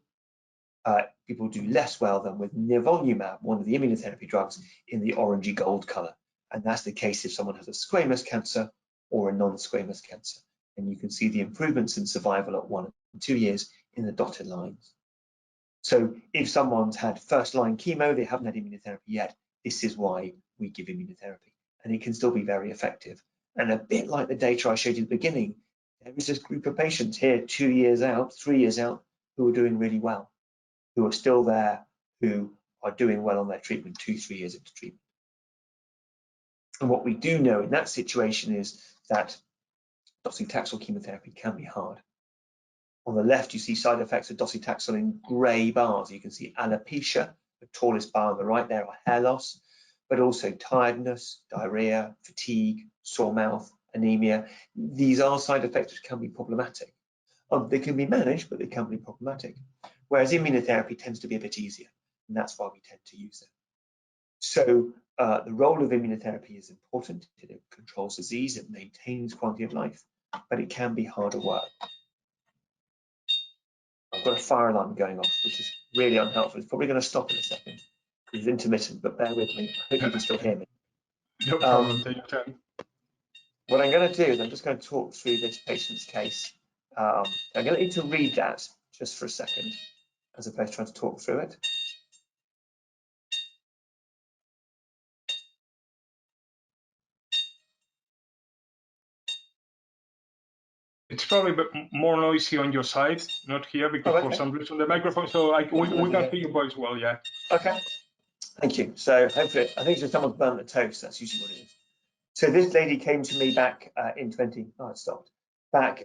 people do less well than with nivolumab, one of the immunotherapy drugs, in the orangey gold color. And that's the case if someone has a squamous cancer or a non-squamous cancer. And you can see the improvements in survival at 1 and 2 years in the dotted lines. So if someone's had first line chemo, they haven't had immunotherapy yet, this is why we give immunotherapy. And it can still be very effective. And a bit like the data I showed you at the beginning, there is this group of patients here 2 years out, 3 years out, who are doing really well, who are still there, who are doing well on their treatment 2-3 years into treatment. And what we do know in that situation is that docetaxel chemotherapy can be hard. On the left, you see side effects of docetaxel in grey bars. You can see alopecia, the tallest bar on the right there, or hair loss, but also tiredness, diarrhea, fatigue, sore mouth, anemia. These are side effects which can be problematic. They can be managed, but they can be problematic. Whereas immunotherapy tends to be a bit easier, and that's why we tend to use it. So the role of immunotherapy is important. It controls disease, it maintains quality of life, but it can be harder work. I've got a fire alarm going off, which is really unhelpful. It's probably going to stop in a second. It's intermittent, but bear with me. I hope you can still hear me. No problem, take your time. What I'm going to do is I'm just going to talk through this patient's case. I'm going to need to read that just for a second, as opposed to trying to talk through it. It's probably a bit more noisy on your side, not here, because for some reason the microphone, so we can hear your voice well, yeah. Okay, thank you. So hopefully, I think it's someone burnt the toast, that's usually what it is. So this lady came to me back back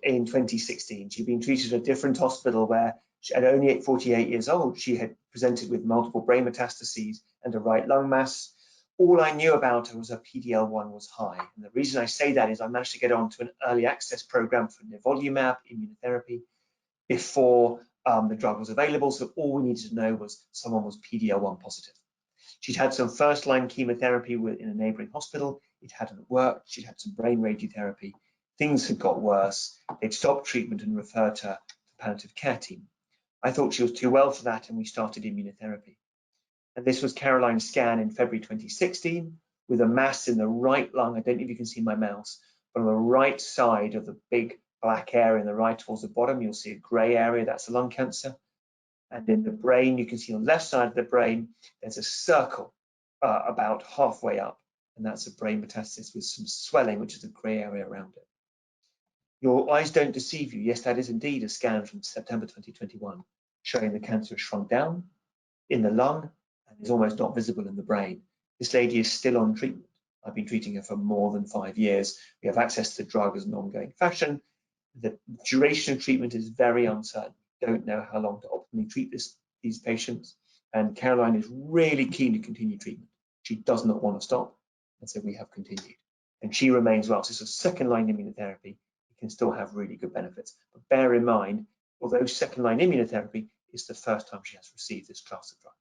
in 2016. She'd been treated at a different hospital where she, at only 48 years old, she had presented with multiple brain metastases and a right lung mass. All I knew about her was her PD-L1 was high. And the reason I say that is I managed to get onto an early access program for nivolumab immunotherapy before the drug was available. So all we needed to know was someone was PD-L1 positive. She'd had some first-line chemotherapy in a neighboring hospital. It hadn't worked. She'd had some brain radiotherapy. Things had got worse. They'd stopped treatment and referred her to the palliative care team. I thought she was too well for that, and we started immunotherapy. And this was Caroline's scan in February 2016 with a mass in the right lung. I don't know if you can see my mouse, but on the right side of the big black area in the right towards the bottom, you'll see a gray area, that's the lung cancer. And in the brain, you can see on the left side of the brain, there's a circle about halfway up, and that's a brain metastasis with some swelling, which is a gray area around it. Your eyes don't deceive you. Yes, that is indeed a scan from September 2021, showing the cancer has shrunk down in the lung and is almost not visible in the brain. This lady is still on treatment. I've been treating her for more than 5 years. We have access to the drug as an ongoing fashion. The duration of treatment is very uncertain. We don't know how long to optimally treat these patients. And Caroline is really keen to continue treatment. She does not want to stop. And so we have continued. And she remains well. So it's a second-line immunotherapy. It can still have really good benefits. But bear in mind, although second-line immunotherapy is the first time she has received this class of drug.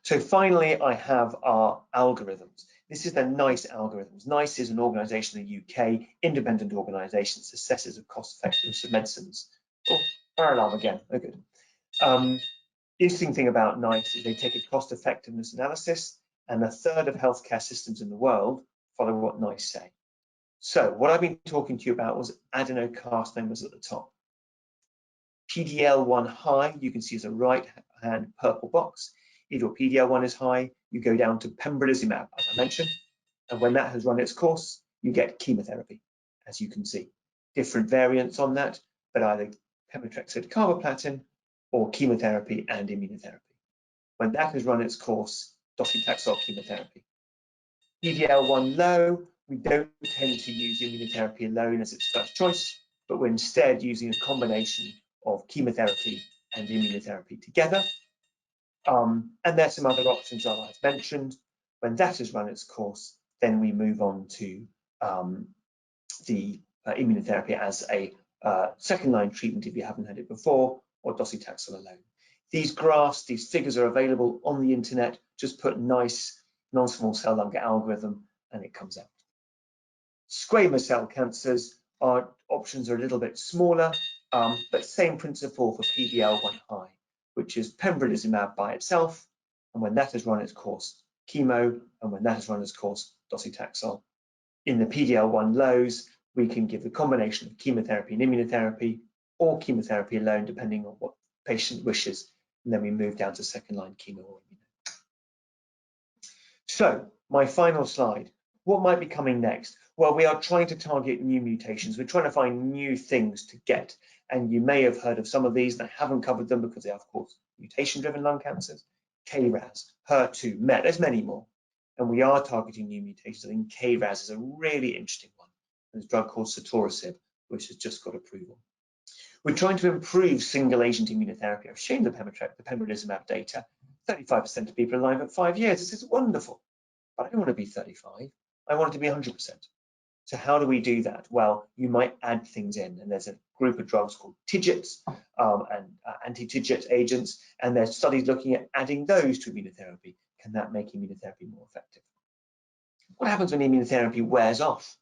So finally, I have our algorithms. This is the NICE algorithms. NICE is an organization in the UK, independent organization that assesses the cost effectiveness of medicines. Oh, Fire alarm again. Oh, good. The interesting thing about NICE is they take a cost effectiveness analysis, and a third of healthcare systems in the world follow what NICE say. So what I've been talking to you about was adenocarcinomas at the top. PDL1 high, you can see as a right-hand purple box. If your PDL1 is high, you go down to pembrolizumab, as I mentioned. And when that has run its course, you get chemotherapy, as you can see. Different variants on that, but either pemetrexed carboplatin or chemotherapy and immunotherapy. When that has run its course, docetaxel chemotherapy. PDL1 low, we don't tend to use immunotherapy alone as its first choice, but we're instead using a combination of chemotherapy and immunotherapy together. And there's some other options that I've mentioned. When that has run its course, then we move on to the immunotherapy as a second-line treatment if you haven't had it before, or docetaxel alone. These graphs, these figures are available on the internet. Just put NICE non-small cell lung algorithm and it comes out. Squamous cell cancers, our options are a little bit smaller, but same principle for PDL1 high, which is pembrolizumab by itself, and when that has run its course, chemo, and when that has run its course, docetaxel. In the PDL1 lows, we can give the combination of chemotherapy and immunotherapy, or chemotherapy alone, depending on what the patient wishes, and then we move down to second-line chemo or immuno. So, my final slide. What might be coming next? Well, we are trying to target new mutations. We're trying to find new things to get. And you may have heard of some of these, and I haven't covered them because they are, of course, mutation-driven lung cancers, KRAS, HER2, MET, there's many more. And we are targeting new mutations. I think KRAS is a really interesting one. There's a drug called sotorasib, which has just got approval. We're trying to improve single-agent immunotherapy. I've shown the pembrolizumab data. 35% of people are alive at 5 years. This is wonderful. But I don't want to be 35. I want it to be 100%. So how do we do that? Well, you might add things in, and there's a group of drugs called TIGITs and anti-TIGIT agents, and there's studies looking at adding those to immunotherapy. Can that make immunotherapy more effective? What happens when immunotherapy wears off?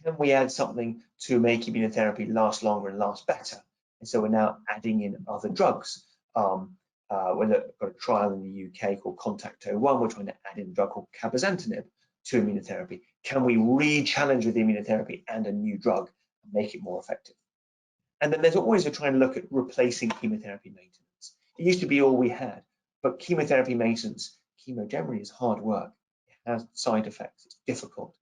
Can we add something to make immunotherapy last longer and last better? And so we're now adding in other drugs. We've got a trial in the UK called CONTACT-01. We're trying to add in a drug called cabozantinib to immunotherapy. Can we re-challenge with immunotherapy and a new drug and make it more effective? And then there's always a trying to look at replacing chemotherapy maintenance. It used to be all we had, but chemotherapy maintenance, chemo generally is hard work. It has side effects, it's difficult.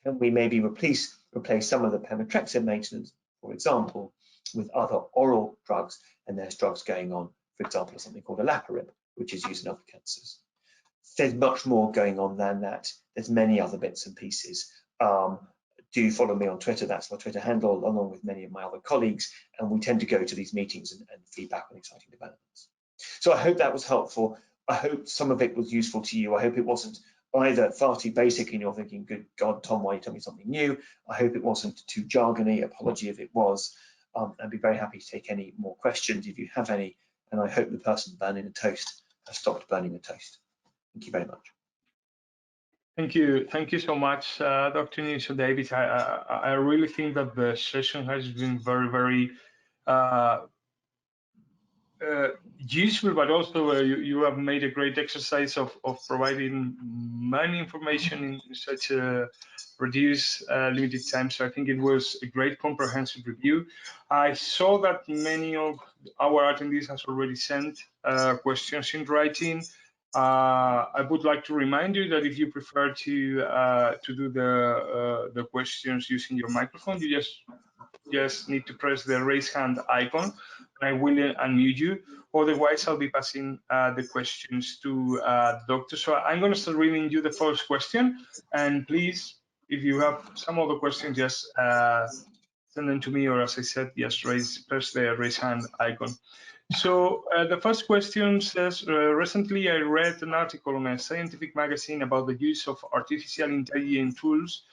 Can we maybe replace some of the pemetrexed maintenance, for example, with other oral drugs? And there's drugs going on, for example, something called olaparib, which is used in other cancers. There's much more going on than that. There's many other bits and pieces. Do follow me on Twitter. That's my Twitter handle, along with many of my other colleagues. And we tend to go to these meetings and feedback on exciting developments. So I hope that was helpful. I hope some of it was useful to you. I hope it wasn't either far too basic and you're thinking, good God, Tom, why you tell me something new? I hope it wasn't too jargony. Apology if it was. I'd be very happy to take any more questions if you have any. And I hope the person burning a toast has stopped burning a toast. Thank you very much. Thank you so much, Dr. Nilsson-Davids. I really think that the session has been very useful, but also you have made a great exercise of providing many information in such a reduced limited time. So I think it was a great comprehensive review. I saw that many of our attendees has already sent questions in writing. I would like to remind you that if you prefer to do the questions using your microphone, you just need to press the raise hand icon, and I will unmute you. Otherwise, I'll be passing the questions to the doctor. So I'm going to start reading you the first question, and please, if you have some other questions, just send them to me, or as I said, just press the raise hand icon. So the first question says, recently I read an article in a scientific magazine about the use of artificial intelligence tools,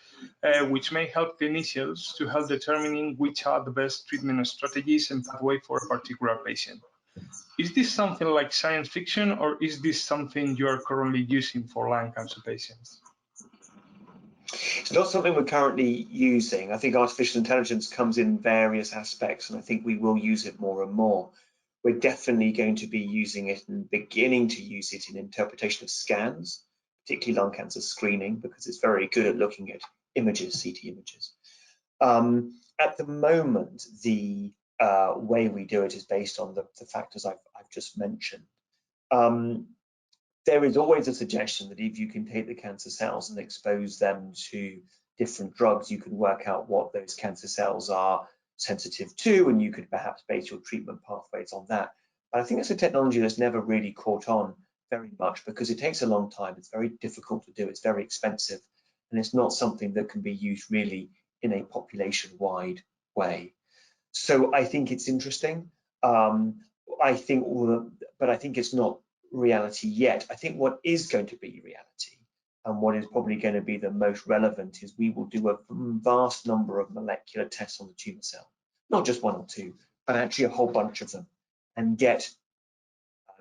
which may help clinicians to help determining which are the best treatment strategies and pathway for a particular patient. Is this something like science fiction, or is this something you are currently using for lung cancer patients? It's not something we're currently using. I think artificial intelligence comes in various aspects, and I think we will use it more and more. We're definitely going to be using it and beginning to use it in interpretation of scans, particularly lung cancer screening, because it's very good at looking at images, CT images. At the moment, the way we do it is based on the factors I've just mentioned. There is always a suggestion that if you can take the cancer cells and expose them to different drugs, you can work out what those cancer cells are sensitive to, and you could perhaps base your treatment pathways on that. But I think it's a technology that's never really caught on very much because it takes a long time. It's very difficult to do. It's very expensive, and it's not something that can be used really in a population-wide way. So I think it's interesting. I think it's not reality yet. I think what is going to be reality, and what is probably going to be the most relevant, is we will do a vast number of molecular tests on the tumor cell, not just one or two, but actually a whole bunch of them, and get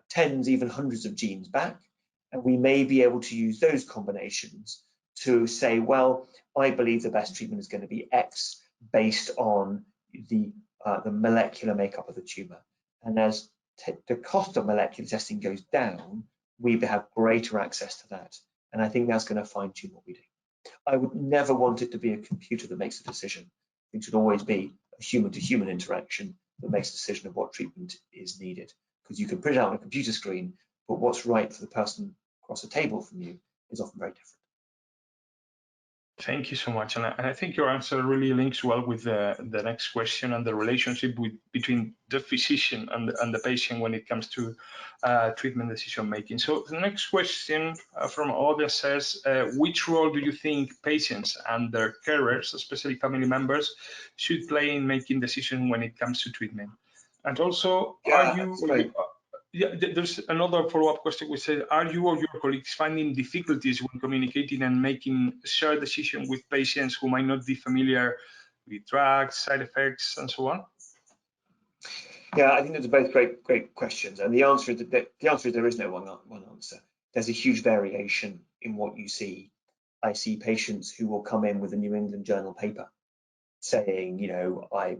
tens, even hundreds of genes back. And we may be able to use those combinations to say, well, I believe the best treatment is going to be X based on the molecular makeup of the tumor. And as the cost of molecular testing goes down, we have greater access to that. And I think that's going to fine tune what we do. I would never want it to be a computer that makes a decision. It should always be a human-to-human interaction that makes a decision of what treatment is needed. Because you can print it out on a computer screen, but what's right for the person across the table from you is often very different. Thank you so much. And I think your answer really links well with the next question and the relationship between the physician and the patient when it comes to treatment decision making. So the next question from audience says, which role do you think patients and their carers, especially family members, should play in making decisions when it comes to treatment? And also, there's another follow-up question which says, are you or your colleagues finding difficulties when communicating and making shared decisions with patients who might not be familiar with drugs, side effects, and so on? Yeah, I think those are both great questions. And the answer is there is no one answer. There's a huge variation in what you see. I see patients who will come in with a New England Journal paper saying, you know, I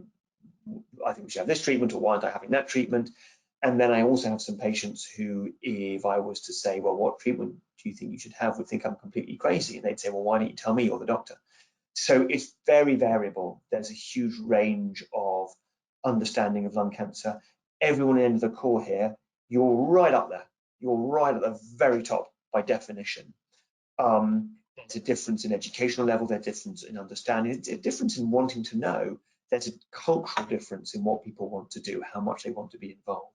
think we should have this treatment, or why aren't I having that treatment? And then I also have some patients who, if I was to say, well, what treatment do you think you should have, would think I'm completely crazy. And they'd say, well, why don't you tell me, you're the doctor? So it's very variable. There's a huge range of understanding of lung cancer. Everyone at the end of the call here, you're right up there. You're right at the very top by definition. There's a difference in educational level, there's a difference in understanding, it's a difference in wanting to know, there's a cultural difference in what people want to do, how much they want to be involved.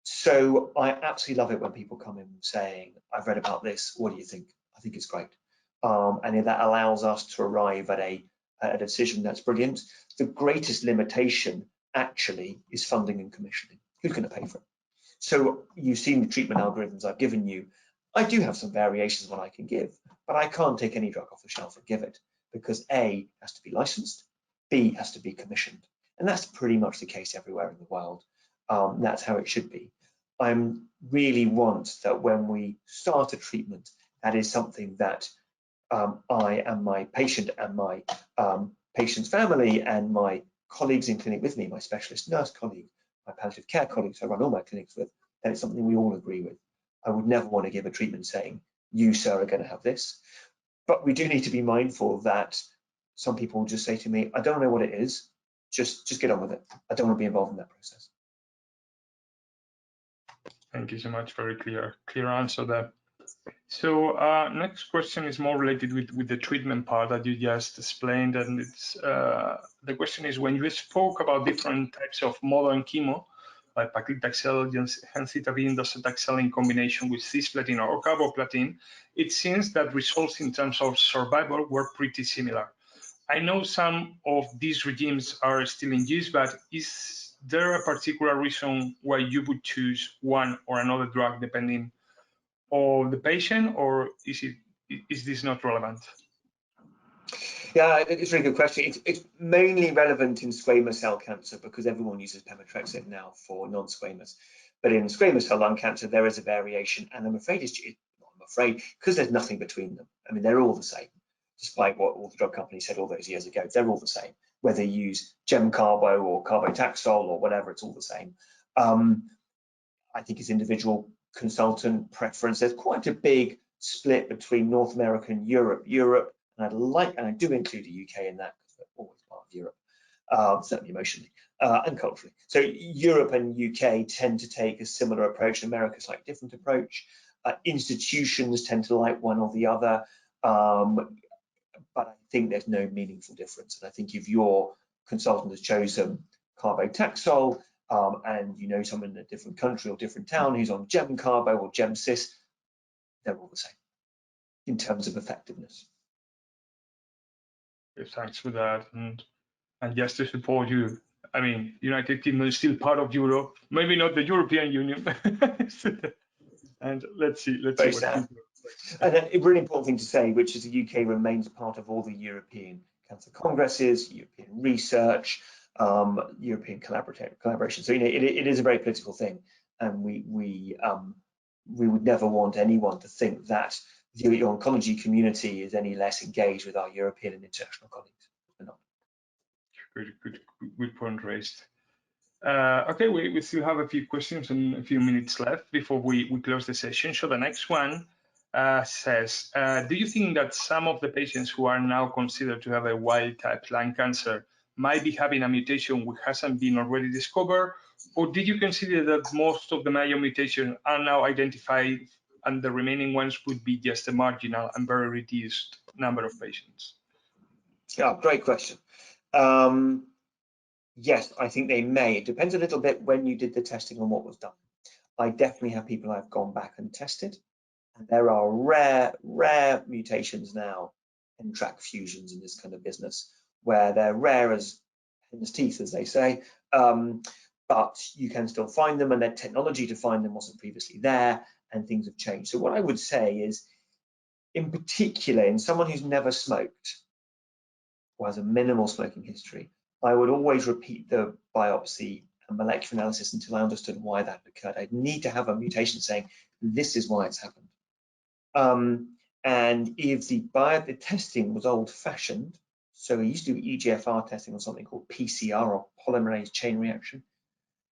So I absolutely love it when people come in saying, I've read about this, what do you think? I think it's great. And that allows us to arrive at a decision that's brilliant. The greatest limitation actually is funding and commissioning. Who's going to pay for it? So you've seen the treatment algorithms I've given you. I do have some variations on what I can give, but I can't take any drug off the shelf and give it because A, has to be licensed, B, has to be commissioned. And that's pretty much the case everywhere in the world. That's how it should be. I really want that when we start a treatment, that is something that I and my patient and my patient's family and my colleagues in clinic with me, my specialist nurse colleague, my palliative care colleagues I run all my clinics with, that it's something we all agree with. I would never want to give a treatment saying, you, sir, are going to have this. But we do need to be mindful that some people will just say to me, I don't know what it is, just get on with it. I don't want to be involved in that process. Thank you so much. Very clear answer there. So next question is more related with the treatment part that you just explained, and it's the question is, when you spoke about different types of modern chemo, like paclitaxel, gemcitabine, docetaxel in combination with cisplatin or carboplatin, it seems that results in terms of survival were pretty similar. I know some of these regimes are still in use, but is there a particular reason why you would choose one or another drug depending on the patient, or is this not relevant? Yeah, it's a really good question. It's mainly relevant in squamous cell cancer because everyone uses pemetrexed now for non-squamous. But in squamous cell lung cancer, there is a variation, and I'm afraid because there's nothing between them. I mean, they're all the same. despite what all the drug companies said all those years ago. They're all the same. Whether you use Gemcarbo or Carbotaxol or whatever, it's all the same. I think it's individual consultant preference. There's quite a big split between North America and Europe. And I do include the UK in that because we're always part of Europe, certainly emotionally and culturally. So Europe and UK tend to take a similar approach. America's slightly different approach. Institutions tend to like one or the other, but I think there's no meaningful difference. And I think if your consultant has chosen Carbotaxol, and you know someone in a different country or different town who's on Gemcarbo or Gemcis, they're all the same in terms of effectiveness. Thanks for that. And just to support you, I mean, United Kingdom is still part of Europe, maybe not the European Union. And let's see what sad. And a really important thing to say, which is the UK remains part of all the European cancer congresses, European research, European collaboration. So it is a very political thing, and we would never want anyone to think that the oncology community is any less engaged with our European and international colleagues. We're not. Good point raised. Okay, we still have a few questions and a few minutes left before we close the session. So the next one says, do you think that some of the patients who are now considered to have a wild-type lung cancer might be having a mutation which hasn't been already discovered? Or did you consider that most of the major mutations are now identified and the remaining ones would be just a marginal and very reduced number of patients? Yeah, great question. Yes, I think they may. It depends a little bit when you did the testing and what was done. I definitely have people I've gone back and tested, and there are rare mutations now in NTRK fusions in this kind of business, where they're rare as hen's teeth, as they say, but you can still find them, and their technology to find them wasn't previously there, and things have changed. So what I would say is, in particular, in someone who's never smoked or has a minimal smoking history, I would always repeat the biopsy and molecular analysis until I understood why that occurred. I'd need to have a mutation saying, this is why it's happened. And if the testing was old-fashioned, so we used to do EGFR testing on something called PCR, or polymerase chain reaction.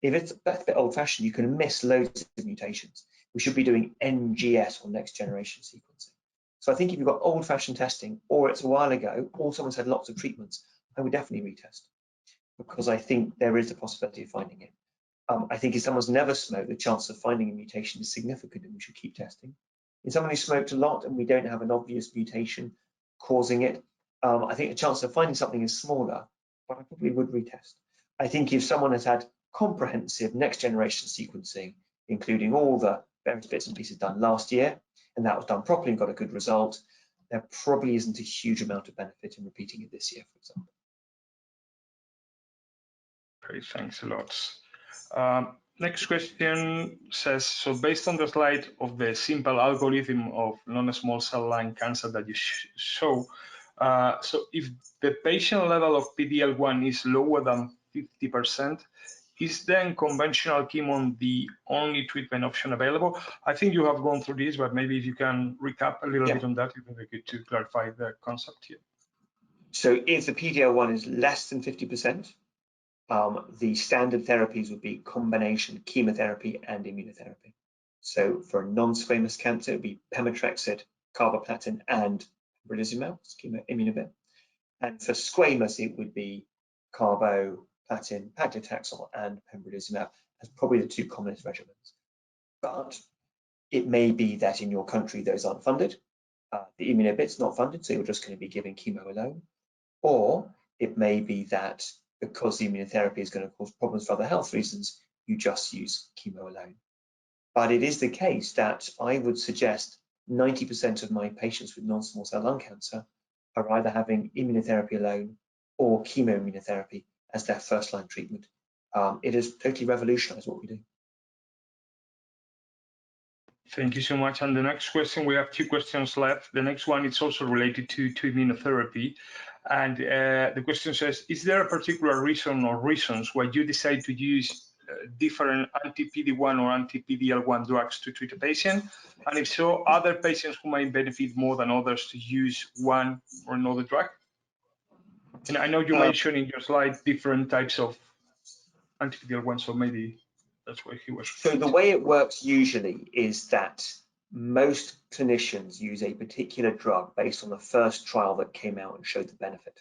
If it's a bit old-fashioned, you can miss loads of mutations. We should be doing NGS or next generation sequencing. So I think if you've got old-fashioned testing, or it's a while ago, or someone's had lots of treatments, I would definitely retest, because I think there is a possibility of finding it. I think if someone's never smoked, the chance of finding a mutation is significant, and we should keep testing. In someone who smoked a lot and we don't have an obvious mutation causing it, I think the chance of finding something is smaller, but I probably would retest. I think if someone has had comprehensive next generation sequencing, including all the various bits and pieces done last year, and that was done properly and got a good result, there probably isn't a huge amount of benefit in repeating it this year, for example. Great, thanks a lot. Next question says, so based on the slide of the simple algorithm of non-small cell lung cancer that you show, so if the patient level of PD-L1 is lower than 50%, is then conventional chemo the only treatment option available? I think you have gone through this, but maybe if you can recap a little bit on that, it would be good to clarify the concept here. So if the PD-L1 is less than 50%, the standard therapies would be combination chemotherapy and immunotherapy. So for a non-squamous cancer, it would be pemetrexed, carboplatin, and pembrolizumab, chemoimmunobit. And for squamous, it would be carboplatin, paclitaxel, and pembrolizumab as probably the two commonest regimens. But it may be that in your country those aren't funded. The immunobit's not funded, so you're just going to be giving chemo alone. Or it may be that because the immunotherapy is going to cause problems for other health reasons, you just use chemo alone. But it is the case that I would suggest 90% of my patients with non-small cell lung cancer are either having immunotherapy alone or chemoimmunotherapy as their first-line treatment. It has totally revolutionized what we do. Thank you so much. And the next question, we have two questions left. The next one is also related to immunotherapy. And the question says, is there a particular reason or reasons why you decide to use different anti-PD-1 or anti-PD-L1 drugs to treat a patient? And if so, are there patients who might benefit more than others to use one or another drug? And I know you mentioned in your slide different types of anti-PD-L1, so maybe that's where he was. So the way it works usually is that most clinicians use a particular drug based on the first trial that came out and showed the benefit.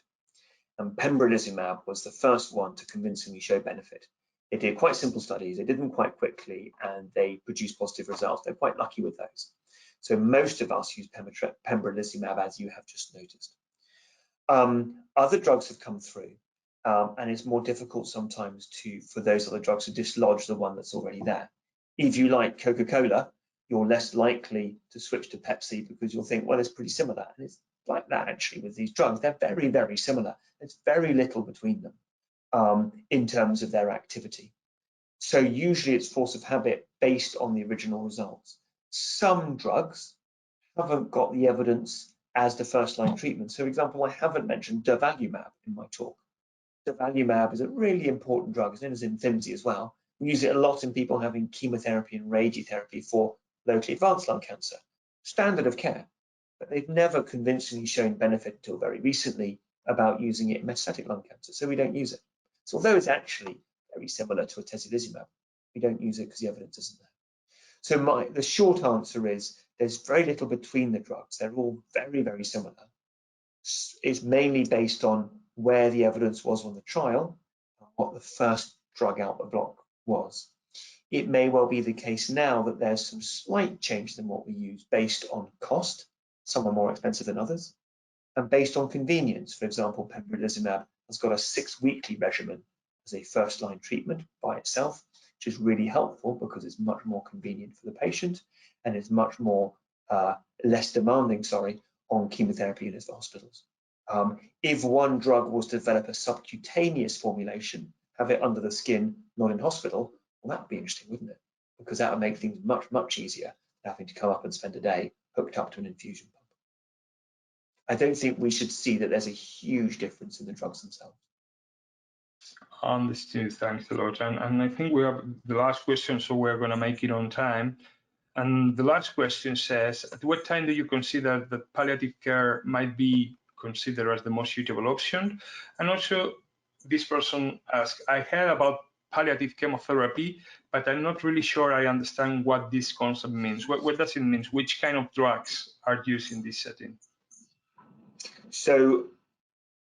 And pembrolizumab was the first one to convincingly show benefit. They did quite simple studies, they did them quite quickly, and they produced positive results. They're quite lucky with those. So most of us use pembrolizumab, as you have just noticed. Other drugs have come through, and it's more difficult sometimes for those other drugs to dislodge the one that's already there. If you like Coca-Cola, you're less likely to switch to Pepsi because you'll think, well, it's pretty similar. And it's like that actually with these drugs. They're very, very similar. There's very little between them in terms of their activity. So usually it's force of habit based on the original results. Some drugs haven't got the evidence as the first-line treatment. So, for example, I haven't mentioned durvalumab in my talk. Durvalumab is a really important drug. It's known as Imfinzi as well. We use it a lot in people having chemotherapy and radiotherapy for locally advanced lung cancer. Standard of care, but they've never convincingly shown benefit until very recently about using it in metastatic lung cancer, so we don't use it. So although it's actually very similar to atezolizumab, we don't use it because the evidence isn't there. So the short answer is there's very little between the drugs. They're all very, very similar. It's mainly based on where the evidence was on the trial and what the first drug out the block was. It may well be the case now that there's some slight change in what we use based on cost. Some are more expensive than others, and based on convenience. For example, pembrolizumab has got a 6-weekly regimen as a first-line treatment by itself, which is really helpful because it's much more convenient for the patient and it's much more less demanding, on chemotherapy units for hospitals. If one drug was to develop a subcutaneous formulation, have it under the skin, not in hospital, well, that would be interesting, wouldn't it? Because that would make things much, much easier than having to come up and spend a day hooked up to an infusion pump. I don't think we should see that there's a huge difference in the drugs themselves. Understood, thanks a lot. And I think we have the last question, so we're going to make it on time. And the last question says, at what time do you consider that palliative care might be considered as the most suitable option? And also, this person asked, I heard about palliative chemotherapy, but I'm not really sure I understand what this concept means. What does it mean? Which kind of drugs are used in this setting? So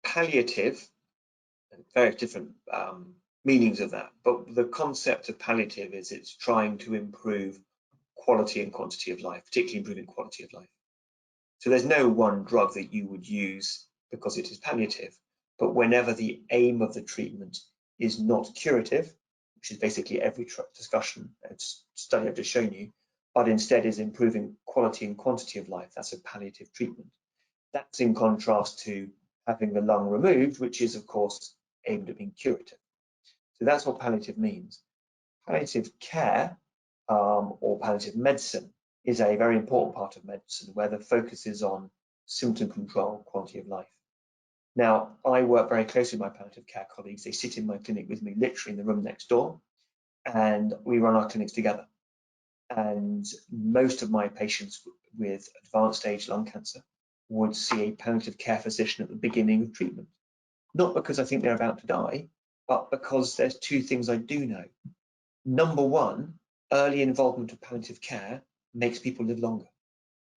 palliative, various different meanings of that, but the concept of palliative is it's trying to improve quality and quantity of life, particularly improving quality of life. So there's no one drug that you would use because it is palliative, but whenever the aim of the treatment is not curative, which is basically every discussion and study I've just shown you, but instead is improving quality and quantity of life, that's a palliative treatment. That's in contrast to having the lung removed, which is of course aimed at being curative. So that's what palliative means. Palliative care or palliative medicine is a very important part of medicine where the focus is on symptom control, quality of life. Now, I work very closely with my palliative care colleagues. They sit in my clinic with me, literally in the room next door, and we run our clinics together. And most of my patients with advanced stage lung cancer would see a palliative care physician at the beginning of treatment. Not because I think they're about to die, but because there's two things I do know. Number one, early involvement of palliative care makes people live longer,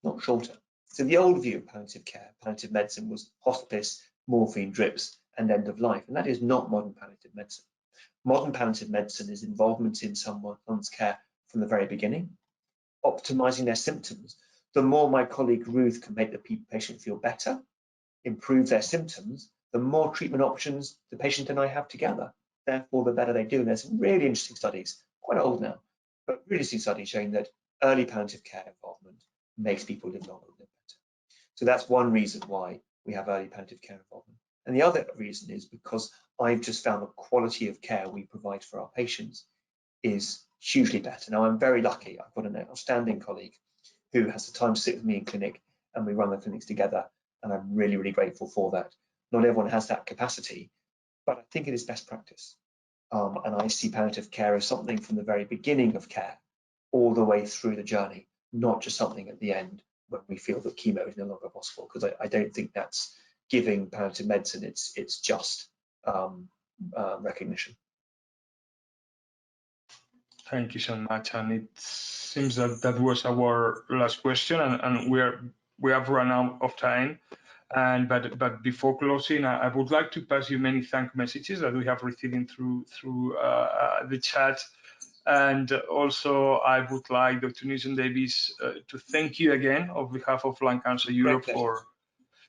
not shorter. So the old view of palliative care, palliative medicine, was hospice, morphine drips, and end of life. And that is not modern palliative medicine. Modern palliative medicine is involvement in someone's care from the very beginning, optimizing their symptoms. The more my colleague Ruth can make the patient feel better, improve their symptoms, the more treatment options the patient and I have together. Therefore, the better they do. And there's some really interesting studies, quite old now, but really interesting studies showing that early palliative care involvement makes people live longer and live better. So that's one reason why we have early palliative care involvement. And the other reason is because I've just found the quality of care we provide for our patients is hugely better. Now, I'm very lucky. I've got an outstanding colleague who has the time to sit with me in clinic, and we run the clinics together. And I'm really, really grateful for that. Not everyone has that capacity, but I think it is best practice. And I see palliative care as something from the very beginning of care all the way through the journey, not just something at the end when we feel that chemo is no longer possible, because I don't think that's giving palliative medicine. It's just recognition. Thank you so much. And it seems that that was our last question, and we have run out of time. But before closing, I would like to pass you many thank messages that we have received through the chat. And also, I would like Dr. Newson-Davies to thank you again on behalf of Lung Cancer Europe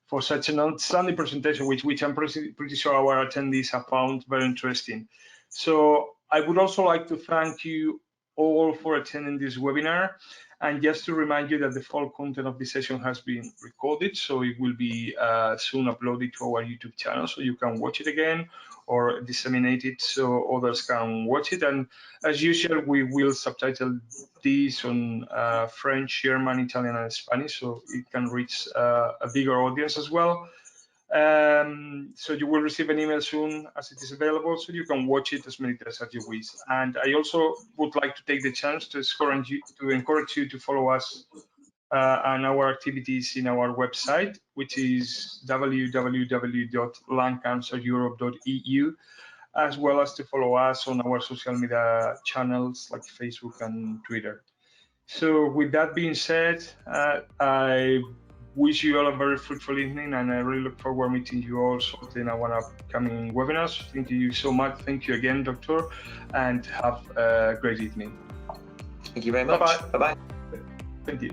for such an outstanding presentation, which I'm pretty sure our attendees have found very interesting. So I would also like to thank you all for attending this webinar. And just to remind you that the full content of this session has been recorded, so it will be soon uploaded to our YouTube channel, so you can watch it again or disseminate it so others can watch it. And as usual, we will subtitle this on French, German, Italian, and Spanish, so it can reach a bigger audience as well. So you will receive an email soon as it is available, so you can watch it as many times as you wish. And I also would like to take the chance to encourage you to follow us and our activities in our website, which is www.lungcancereurope.eu, as well as to follow us on our social media channels like Facebook and Twitter. So with that being said, I wish you all a very fruitful evening, and I really look forward to meeting you all in our upcoming webinars. Thank you so much. Thank you again, Doctor, and have a great evening. Thank you very much. Bye-bye. Bye-bye. Thank you.